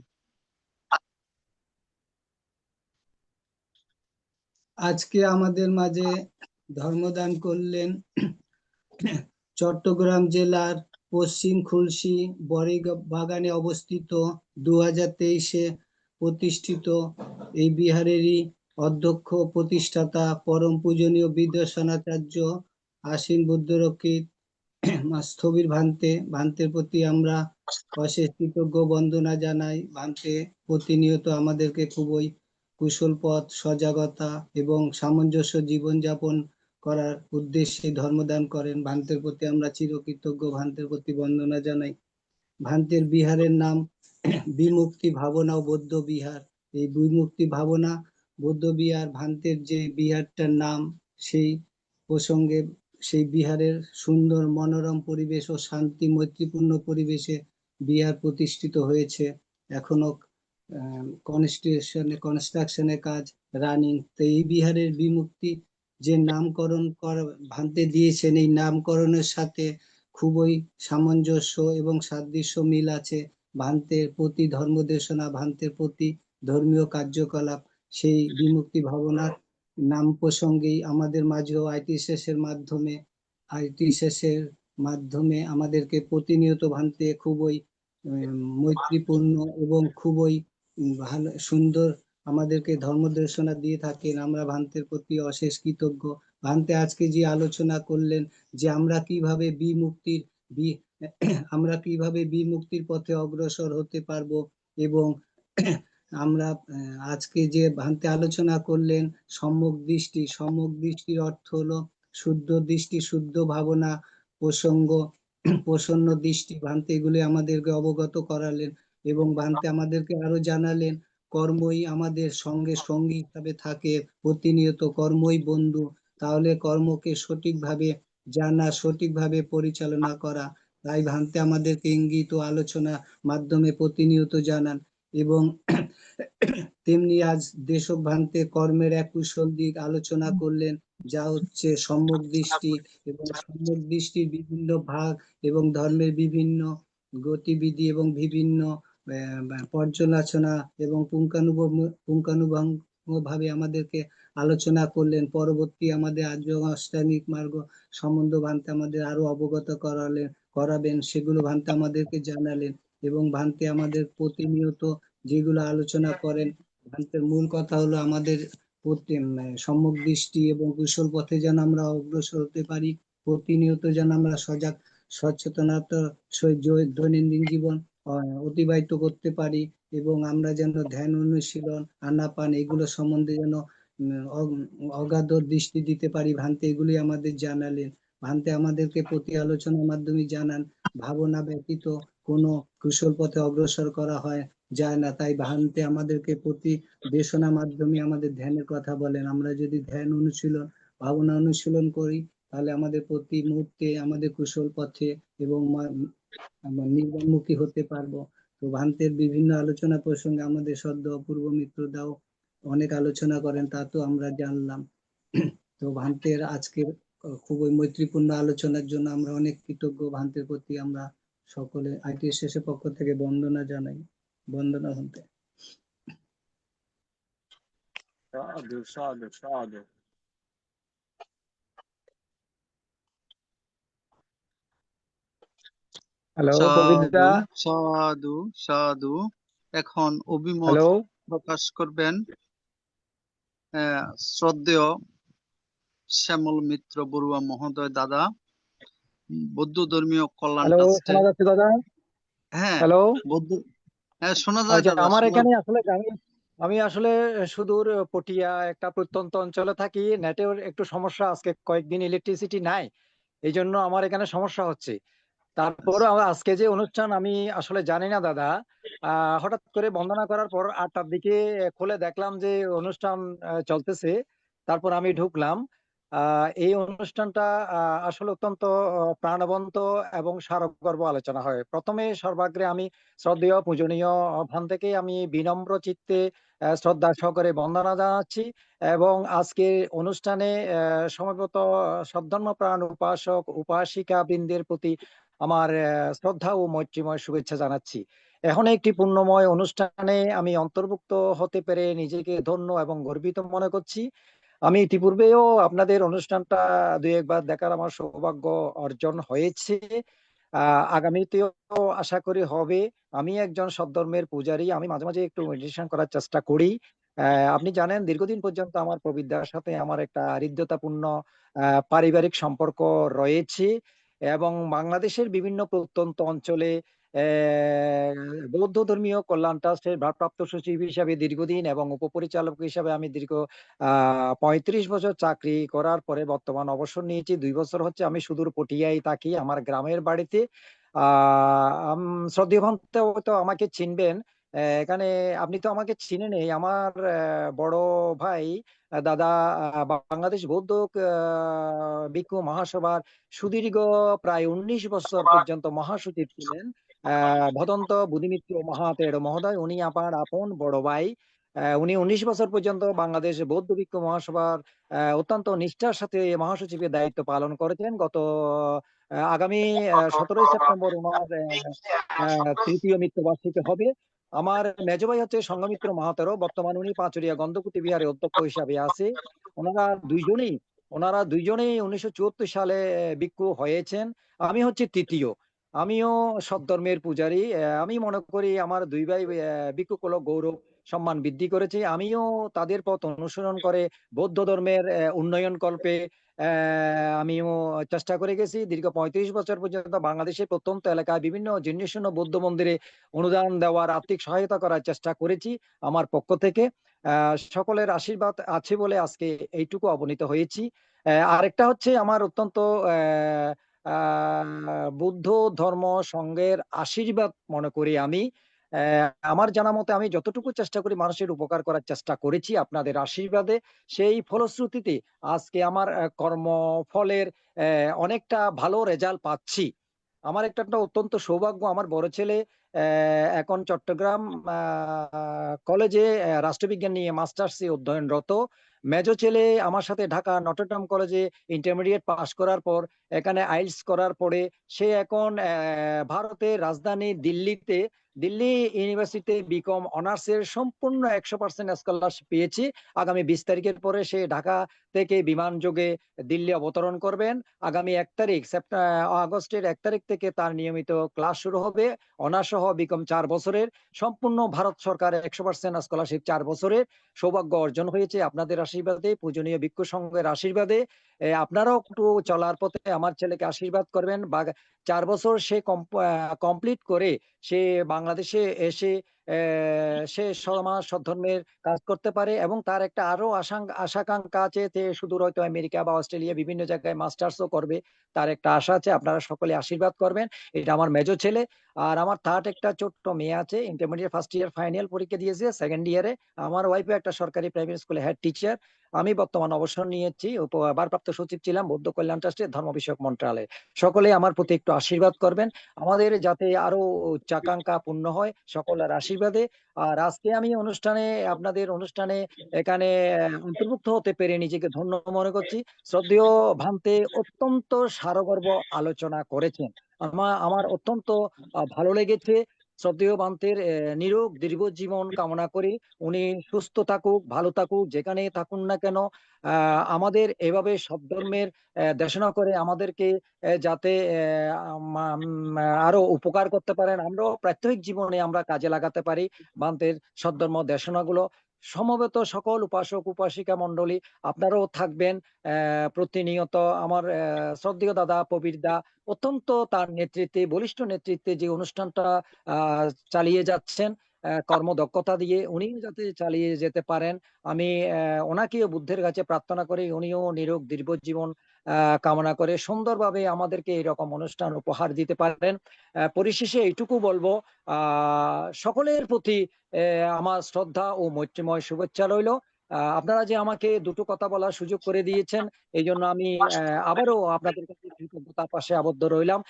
আজকে আমাদের মাঝে ধর্মদান করলেন চট্টগ্রাম জেলার পশ্চিম খুলশী বাগানে অবস্থিত 2023-এ প্রতিষ্ঠিত এই বিহারেরই অধ্যক্ষ, প্রতিষ্ঠাতা, পরম পূজনীয় বিদ্যাসানাচার্য আসীন বুদ্ধরক্ষিত স্থবির ভান্তের প্রতি আমরা অশেষ কৃতজ্ঞ বন্দনা জানাই। ভান্তে প্রতিনিয়ত আমাদেরকে খুবই কুশল পথ, সজাগতা এবং সামঞ্জস্য জীবনযাপন করার উদ্দেশ্যে ধর্মদান করেন। ভান্তের প্রতি আমরা চিরকৃতজ্ঞ, ভান্তের প্রতি বন্দনা জানাই। ভান্তের বিহারের নাম বিমুক্তি ভাবনা ও বৌদ্ধ বিহার। এই বিমুক্তি ভাবনা বৌদ্ধ বিহার, ভান্তের যে বিহারটার নাম, সেই প্রসঙ্গে সেই বিহারের সুন্দর মনোরম পরিবেশ ও শান্তি মৈত্রীপূর্ণ পরিবেশে বিহার প্রতিষ্ঠিত হয়েছে। এখনো কনস্ট্রাকশনের কাজ রানিং। তো এই বিহারের বিমুক্তি যে নামকরণ ভান্তে দিয়েছেন, এই নামকরণের সাথে খুবই সামঞ্জস্য এবং সাদৃশ্য মিল আছে। ভান্তের প্রতি ধর্মদেশনা, ভান্তের প্রতি ধর্মীয় কার্যকলাপ, সেই বিমুক্তি ভাবনার নাম প্রসঙ্গেই আমাদের মাঝেও ITSS এর মাধ্যমে শেষের মাধ্যমে আমাদেরকে প্রতিনিয়ত ভান্তে খুবই মৈত্রীপূর্ণ এবং খুবই ভালো সুন্দর আমাদেরকে ধর্মদেশনা দিয়ে থাকেন। আমরা ভান্তের প্রতি অশেষ কৃতজ্ঞ। ভান্তে আজকে যে আলোচনা করলেন যে আমরা কিভাবে আমরা কিভাবে বিমুক্তির পথে অগ্রসর হতে পারবো, এবং আমরা আজকে যে ভান্তে আলোচনা করলেন সম্যক দৃষ্টির অর্থ হলো শুদ্ধ দৃষ্টি, শুদ্ধ ভাবনা, প্রসঙ্গ, প্রসন্ন দৃষ্টি। ভান্তে এগুলি আমাদেরকে অবগত করালেন এবং ভান্তে আমাদেরকে আরো জানালেন কর্মই আমাদের সঙ্গী হিসাবে থাকে, প্রতিনিয়ত কর্মই বন্ধু। তাহলে কর্মকে সঠিকভাবে জানা, সঠিকভাবে পরিচালনা করা। তাই ভান্তে আমাদেরকে ইঙ্গিত ও আলোচনা মাধ্যমে প্রতিনিয়ত জানান। এবং তেমনি আজ দেশক ভান্তে কর্মের এক কুশল দিক আলোচনা করলেন, যা হচ্ছে সম্যক দৃষ্টি, এবং সম্যক দৃষ্টির বিভিন্ন ভাগ এবং ধর্মের বিভিন্ন গতিবিধি এবং বিভিন্ন পর্যালোচনা এবং পুঙ্খানুপুঙ্খভাবে আমাদেরকে আলোচনা করলেন। পরবর্তী আমাদের আর্য অষ্টাঙ্গিক মার্গ সম্বন্ধ ভান্তে আমাদের আরো অবগত করাবেন, সেগুলো ভান্তে আমাদেরকে জানালেন। এবং ভান্তে আমাদের প্রতিনিয়ত যেগুলো আলোচনা করেন, ভান্তের মূল কথা হলো আমাদের সম্যক দৃষ্টি এবং কুশল পথে যেন আমরা অগ্রসর হতে পারি, প্রতিনিয়ত যেন আমরা সচেতনতার সহিত দৈনন্দিন জীবন অতিবাহিত করতে পারি, এবং আমরা যেন ধ্যান অনুশীলন, আনাপান এগুলো সম্বন্ধে যেন অগাধ দৃষ্টি দিতে পারি। ভান্তে এগুলি আমাদের জানালেন। ভান্তে আমাদেরকে প্রতি আলোচনার মাধ্যমে জানান ভাবনা ব্যতীত কোনো কুশল পথে অগ্রসর করা যায় না। তাই ভান্তে আমাদেরকে প্রতি দেশনার মাধ্যমে আমাদের ধ্যানের কথা বলেন। আমরা যদি ধ্যান অনুশীলন, ভাবনা অনুশীলন করি, তাহলে আমাদের প্রতি মুহূর্তে আমাদের কুশল পথে এবং নির্বাণমুখী হতে পারবো। তো ভান্তের বিভিন্ন আলোচনা প্রসঙ্গে আমাদের সদ্য অপূর্ব মিত্রদাও অনেক আলোচনা করেন, তা তো আমরা জানলাম। তো ভান্তের আজকের খুবই মৈত্রীপূর্ণ আলোচনার জন্য আমরা অনেক কৃতজ্ঞ। ভান্তের প্রতি আমরা সকলে ITSS এর পক্ষ থেকে বন্দনা জানাই। বন্দনা ভান্তে। সাধু সাধু সাধু। হ্যালো সাধু কবিতা, সাধু সাধু। এখন অভিমত হ্যালো। প্রকাশ করবেন শ্রদ্ধেয় শ্যামল মিত্র বড়ুয়া মহোদয় দাদা, বৌদ্ধ ধর্মীয় কল্যাণ হ্যালো, ট্রাস্টের। শোনা যাচ্ছে দাদা? হ্যাঁ, হ্যালো। শোনা যায় আচ্ছা, দাদা, আমার এখানে আসলে আমি আসলে সুদূর পটিয়া একটা প্রত্যন্ত অঞ্চলে থাকি। নেটের একটু সমস্যা, আজকে কয়েকদিন ইলেকট্রিসিটি নাই, এই জন্য আমার এখানে সমস্যা হচ্ছে। তারপর আজকে যে অনুষ্ঠান আমি আসলে জানি না দাদা, হঠাৎ করে বন্দনা করার পর 8টার দিকে খুলে দেখলাম যে অনুষ্ঠান চলতেছে। তারপর আমি ঢুকলাম। এই অনুষ্ঠানটা আসলে অত্যন্ত প্রাণবন্ত এবং সারগর্ভ আলোচনা হয়। প্রথমে সর্বাগ্রে আমি শ্রদ্ধেয় পূজনীয় ভান থেকে আমি বিনম্র চিত্তে শ্রদ্ধা সহকারে বন্দনা জানাচ্ছি, এবং আজকে অনুষ্ঠানে সমবেত সদ্ধর্মপ্রাণ উপাসক উপাসিকা বৃন্দের প্রতি আমার শ্রদ্ধা ও মৈত্রীময় শুভেচ্ছা জানাচ্ছি। এখন একটি পুণ্যময় অনুষ্ঠানে আমি অন্তর্ভুক্ত হতে পেরে নিজেকে ধন্য এবং গর্বিত মনে করছি। আমি ইতিপূর্বেও আপনাদের অনুষ্ঠানটা দুই একবার দেখার আমার সৌভাগ্য অর্জন হয়েছে, আগামীতেও আশা করি হবে। আমি একজন সদ্ধর্মের পূজারী, আমি মাঝে মাঝে একটু মেডিটেশন করার চেষ্টা করি। আপনি জানেন দীর্ঘদিন পর্যন্ত আমার প্রবিদ্যার সাথে আমার একটা হৃদ্যতাপূর্ণ পারিবারিক সম্পর্ক রয়েছে, এবং বাংলাদেশের বিভিন্ন প্রত্যন্ত অঞ্চলে বৌদ্ধ ধর্মীয় কল্যাণ ট্রাস্টের ভারপ্রাপ্ত সচিব হিসাবে দীর্ঘদিন এবং উপপরিচালক হিসাবে আমি দীর্ঘ 35 বছর চাকরি করার পরে বর্তমান অবসর নিয়েছি। 2 বছর হচ্ছে আমি সুদূর পটিয়ায় থাকি, আমার গ্রামের বাড়িতে। শ্রদ্ধেয় ভান্তে হয়তো আমাকে চিনবেন। এখানে আপনি তো আমাকে চিনেন, আমার বড় ভাই দাদা বাংলাদেশ বৌদ্ধ ভিক্ষু মহাসভার সুদীর্ঘ প্রায় 19 বছর পর্যন্ত মহাসচিব ছিলেন ভদন্ত বুদ্ধিমিত্র মহাতের মহোদয়। উনি আমার আপন বড় ভাই। উনি 19 বছর পর্যন্ত বাংলাদেশ বৌদ্ধ ভিক্ষু মহাসভার অত্যন্ত নিষ্ঠার সাথে মহাসচিবের দায়িত্ব পালন করেছেন। গত আগামী 17 সেপ্টেম্বর ওনার তৃতীয় মৃত্যুবার্ষিকী হবে। আমার মেজ ভাই হচ্ছে সংঘমিত্র মহাতেরও, বর্তমানে উনি পাঁচুরিয়া গন্ধকুটি বিহারের অধ্যক্ষ হিসাবে আছে। ওনারা দুইজনেই ওনারা দুইজনেই 1974 সালে ভিক্ষু হয়েছেন। আমি হচ্ছে তৃতীয়। আমিও সদ্ধর্মের পূজারী। আমি মনে করি আমার দুই ভাই ভিক্ষুক হলো গৌরব সম্মান বৃদ্ধি করেছে। আমিও তাদের পথ অনুসরণ করে বৌদ্ধ ধর্মের উন্নয়ন কল্পে আমিও চেষ্টা করে গেছি। দীর্ঘ 35 বছর পর্যন্ত বাংলাদেশের প্রত্যন্ত এলাকায় বিভিন্ন জীর্ণশীর্ণ বৌদ্ধ মন্দিরে অনুদান দেওয়ার, আর্থিক সহায়তা করার চেষ্টা করেছি আমার পক্ষ থেকে। সকলের আশীর্বাদ আছে বলে আজকে এইটুকু অবনীত হয়েছি। আরেকটা হচ্ছে আমার অত্যন্ত বুদ্ধ ধর্ম সংঘের আশীর্বাদ মনে করি আমি। আমার জানা মতে আমি যতটুকু চেষ্টা করি মানুষের উপকার করার চেষ্টা করেছি আপনাদের আশীর্বাদে। সেই ফলশ্রুতিতে আজকে আমার কর্মফলের অনেকটা ভালো রেজাল্ট পাচ্ছি। আমার একটা অত্যন্ত সৌভাগ্য, আমার বড় ছেলে এখন চট্টগ্রাম কলেজে রাষ্ট্রবিজ্ঞান নিয়ে মাস্টার্সে অধ্যয়নরত। মেজো ছেলে আমার সাথে ঢাকা নটরডেম কলেজে ইন্টারমিডিয়েট পাশ করার পর এখানে আইএলটিএস করার পরে সে এখন ভারতের রাজধানী দিল্লি ইউনিভার্সিটিতে বিকম অনার্সের সম্পূর্ণ 100% স্কলারশিপ পেয়েছি। আগামী 20 তারিখের পরে সে ঢাকা থেকে বিমান যোগে দিল্লি অবতরণ করবেন। আগামী 1 তারিখ আগস্টের 1 তারিখ থেকে তার নিয়মিত ক্লাস শুরু হবে। অনার্স সহ বিকম 4 বছরের, সম্পূর্ণ ভারত সরকারের 100% স্কলারশিপ 4 বছরের সৌভাগ্য অর্জন হয়েছে আপনাদের আশীর্বাদে, পূজনীয় ভিক্ষু সংঘের আশীর্বাদে। আপনারাও একটু চলার পথে আমার ছেলেকে আশীর্বাদ করবেন। 4 বছর সে কমপ্লিট করে সে বাংলাদেশে এসে সে সমাজ সদ্ধর্মের কাজ করতে পারে এবং তার একটা আরো আশাকাঙ্ক্ষা আছে যে সুদূর হয়তো আমেরিকা বা অস্ট্রেলিয়া বিভিন্ন জায়গায় মাস্টার্সও করবে, তার একটা আশা আছে। আপনারা সকলে আশীর্বাদ করবেন। এটা আমার মেজো ছেলে। আর আমার থার্ড একটা ছোট্ট মেয়ে আছে, ইন্টারমিডিয়েট ফার্স্ট ইয়ার ফাইনাল পরীক্ষা দিয়েছে, সেকেন্ড ইয়ারে। আমার ওয়াইফও একটা সরকারি প্রাইমারি স্কুলে হেড টিচার। আমি বর্তমান অবসর নিয়েছি, ভারপ্রাপ্ত সচিব ছিলাম বৌদ্ধ কল্যাণ ট্রাস্টের ধর্ম বিষয়ক মন্ত্রণালয়ে। সকলে আমার প্রতি একটু আশীর্বাদ করবেন আমাদের যাতে আরো উচ্চাকাঙ্ক্ষা পূর্ণ হয় সকলের আশীর্বাদে। আর আজকে আমি আপনাদের অনুষ্ঠানে এখানে অন্তর্ভুক্ত হতে পেরে নিজেকে ধন্য মনে করছি। শ্রদ্ধেয় ভান্তে অত্যন্ত সারগর্ভ আলোচনা করেছেন, আমার অত্যন্ত ভালো লেগেছে। শ্রদ্ধেয় ভান্তের নিরোগ দীর্ঘ জীবন কামনা করি। উনি সুস্থ থাকুক, ভালো থাকুক, যেখানে থাকুন না কেন। আমাদের এভাবে সব ধর্মের দেশনা করে আমাদেরকে যাতে আরো উপকার করতে পারেন, আমরাও প্রাত্যহিক জীবনে আমরা কাজে লাগাতে পারি ভান্তের সদ্ধর্ম দেশনাগুলো। সমবেত সকল উপাসক উপাসিকা মন্ডলী আপনারাও থাকবেন প্রতিনিয়ত। আমার শ্রদ্ধেয় দাদা প্রবীর দা অত্যন্ত তার নেতৃত্বে, বলিষ্ঠ নেতৃত্বে যে অনুষ্ঠানটা চালিয়ে যাচ্ছেন কর্মদক্ষতা দিয়ে, উনি যাতে চালিয়ে যেতে পারেন আমি ওনাকেও বুদ্ধের কাছে প্রার্থনা করি উনিও নিরোগ দীর্ঘ জীবন কামনা করে সুন্দরভাবে আমাদেরকে এরকম অনুষ্ঠান উপহার দিতে পারেন। পরিশেষে এইটুকু বলবো, সকলের প্রতি আমার শ্রদ্ধা ও মৈত্রীময় শুভেচ্ছা রইল। আপনারা যে আমাকে দুটো কথা বলার সুযোগ করে দিয়েছেন এই জন্য আমি আবারও আপনাদের কাছে কৃতজ্ঞতার পাশে আবদ্ধ রইলাম।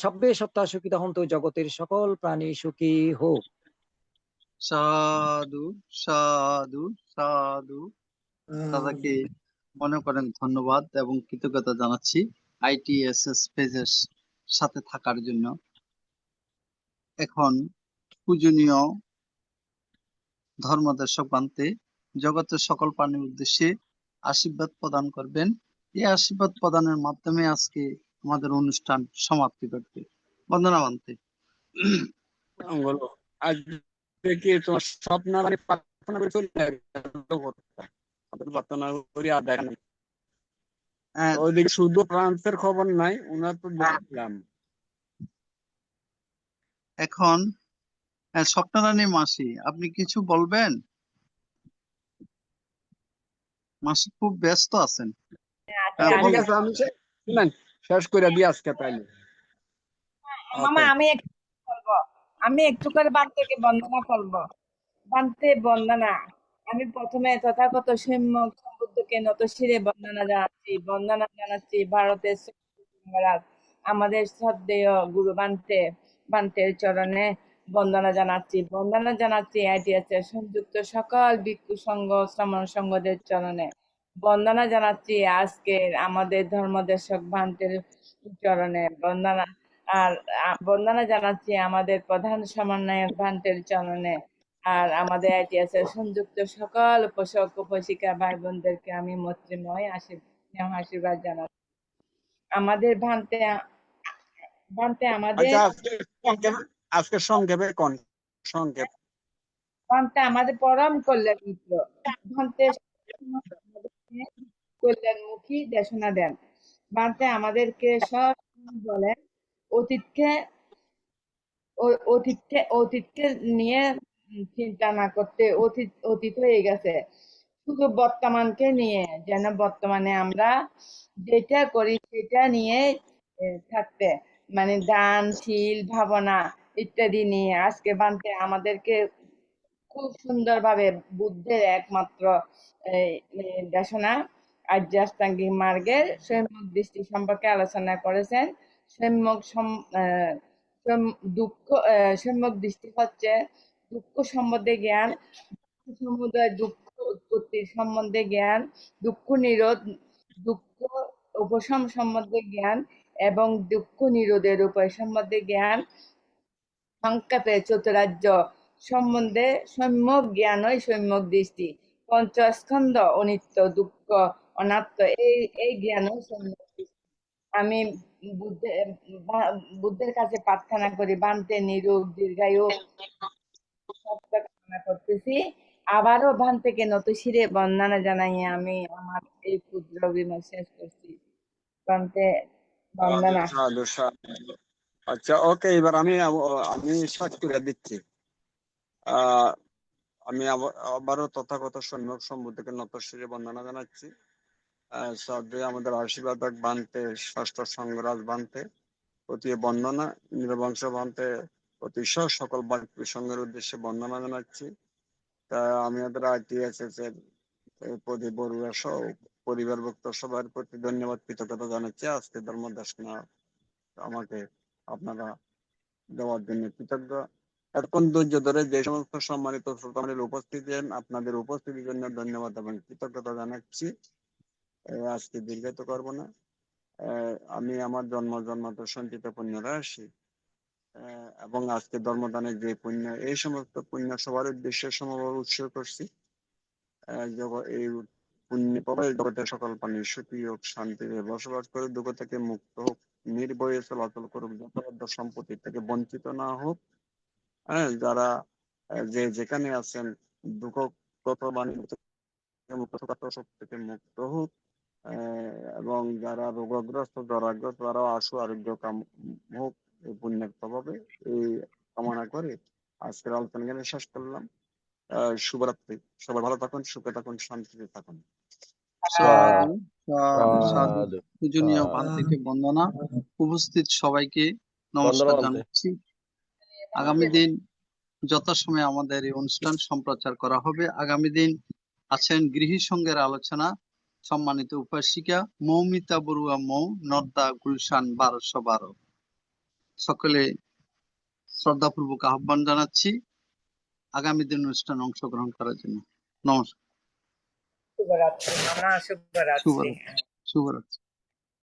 সব্বে সত্তা সুখিতা হন্তু, জগতের সকল প্রাণী সুখী হোক। সাধু সাধু সাধু। দাদাকে অনেক অনেক ধন্যবাদ এবং কৃতজ্ঞতা জানাচ্ছি ITSS পেজের সাথে থাকার জন্য। এখন পূজনীয় ধর্মদর্শক বান্তে জগতের সকল প্রাণীর উদ্দেশ্যে আশীর্বাদ প্রদান করবেন। এই আশীর্বাদ প্রদানের মাধ্যমে আজকে আমাদের অনুষ্ঠান সমাপ্তি করবে। বন্দনা বান্তে। বলো আজকে কি তোমার স্বপ্ন মানে প্রার্থনা করে চলে প্রার্থনা করি আর দেখা নাই। ওইদিকে শুদ্ধ প্রান্তের খবর নাই, ওনার তো দেখলাম। এখন স্বপ্নরানী মাসি, আপনি কিছু বলবেন? মাসি খুব ব্যস্ত আছেন। ঠিক আছে, আমি শুনেন শেষ করে দিই আজকে তাইলে। মামা আমি একটু করে বান্তেকে বন্দনা করবো। বান্তে বন্দনা। আমি প্রথমে তথাগত বুদ্ধকে নতশিরে বন্দনা জানাচ্ছি ভারতের মহারাজ আমাদের শ্রদ্ধেয় গুরু বান্তের চরণে বন্দনা জানাচ্ছি ITSS এর সংযুক্ত সকল ভিক্ষু সংঘ শ্রমণ সংঘদের চরণে বন্দনা জানাচ্ছি আজকের আমাদের ধর্মদেশক ভান্তের চরণে বন্দনা জানাচ্ছি আমাদের প্রধান সমন্বয়ক ভান্তের চরণে। আর আমাদের ITSS এর সংযুক্ত সকল উপাসক উপাসিকা ভাই বোনদেরকে আমি মৈত্রীময় আশীর্বাদ জানাচ্ছি। আমাদের ভান্তে আমাদের আজকে সংক্ষেপে কোন সংক্ষেপ ভান্তে আমাদের পরম কল্যাণ মিত্র। ভান্তে আমাদেরকে কল্যাণমুখী দেশনা দেন। ভান্তে আমাদেরকে সব বলেন অতীতকে অতীতকে নিয়ে চিন্তা না করতে, অতীত হয়ে গেছে, শুধু বর্তমানকে নিয়ে, যেন বর্তমানে আমরা যেটা করি সেটা নিয়ে থাকতে, মানে দানশীল ভাবনা ইত্যাদি নিয়ে। আজকে বান্তে আমাদেরকে খুব সুন্দরভাবে বুদ্ধের একমাত্র দেশনা আর্যাষ্টাঙ্গিক মার্গের সম্যক দৃষ্টি সম্পর্কে আলোচনা করেছেন। সম্যক দৃষ্টি হচ্ছে দুঃখ সম্বন্ধে জ্ঞান, সমুদয় দুঃখ উৎপত্তির সম্বন্ধে জ্ঞান, দুঃখ নিরোধ, দুঃখ উপশম সম্বন্ধে জ্ঞান এবং দুঃখ নিরোধের উপায় সম্বন্ধে জ্ঞান, সংক্ষেপে চতুরার্য সম্বন্ধে সম্যক জ্ঞানই সম্যক দৃষ্টি। পঞ্চস্কন্ধ অনিত্য, দুঃখ, অনাত্ম, এই জ্ঞানই সম্যক দৃষ্টি। আমি বুদ্ধের কাছে প্রার্থনা করি বান্তে নিরোগ দীর্ঘায়ু কামনা করতেছি। আবারও ভান্তেকে নতশিরে বন্দনা জানাইয়ে আমি আমার এই ক্ষুদ্র বিমর্শ শেষ করছি। বান্তে বন্দনা। আচ্ছা, ওকে, এবার আমি স্টার্ট করে দিচ্ছি। আমি আবারও তথাগত সম্যক সম্বুদ্ধকে নতশিরে বন্দনা জানাচ্ছি। শ্রদ্ধেয় আমাদের আশীর্বাদক বান্তে, ষষ্ঠ সংঘরাজ বান্তে অতি বন্দনা, নিরবংশ বান্তে অতি সকল বাক্য সংঘের উদ্দেশ্যে বন্দনা জানাচ্ছি। তা আমি আমাদের ITSS এর প্রদীপ বড়ুয়া সহ পরিবারভুক্ত সবার প্রতি ধন্যবাদ, কৃতজ্ঞতা জানাচ্ছি। আজকে ধর্ম দেশনা আমাকে আপনারা দেওয়ার জন্য কৃতজ্ঞ। এতক্ষণ ধৈর্য ধরে যে সমস্ত সম্মানিত শ্রোতামণ্ডলী উপস্থিত হন, আপনাদের উপস্থিতির জন্য ধন্যবাদ এবং কৃতজ্ঞতা জানাচ্ছি। আজকে দীর্ঘায়িত করব না। আমি আমার জন্মান্তর সঞ্চিত পুণ্য রাশি এবং আজকে ধর্মদানের যে পুণ্য, এই সমস্ত পুণ্য সবার উদ্দেশ্যে সমভাবে উৎসর্গ করছি। এই পুণ্য প্রবাহে জগতের সকল প্রাণী সুখী হোক, শান্তিতে বসবাস করে, দুঃখ থেকে মুক্ত হোক, নির্ভয়ে চলাচল করুক, যথাযথ সম্পত্তি থেকে বঞ্চিত না হোক। যারা যে যেখানে আছেন দুঃখ থেকে মুক্ত হোক, এবং যারা রোগগ্রস্ত জরাগ্রস্ত তারাও আশু আরোগ্য কাম হোক এই পুণ্যের প্রভাবে, এই কামনা করে আজকের আলোচনা এখানে শেষ করলাম। শুভরাত্রি। সবাই ভালো থাকুন, সুখে থাকুন, শান্তিতে থাকুন। সাধু সাধু সাধু। সাধু পূজনীয় বান্তিকে বন্দনা, উপস্থিত সবাইকে নমস্কার বন্দনা বান্তে। জানাচ্ছি। আগামী দিন যথাসময়ে আমাদের এই অনুষ্ঠান সম্প্রচার করা হবে। আগামী দিন আছেন গৃহী সংঘের আলোচনা, সম্মানিত উপাসিকা মৌমিতা বড়ুয়া মৌ, নর্দা গুলশান 1212। সকলে শ্রদ্ধাপূর্বক আহ্বান জানাচ্ছি আগামী দিন অনুষ্ঠানে অংশগ্রহণ করার জন্য। নমস্কার, শুভরাত্রি। শুভরাত্রি, শুভরাত্রি।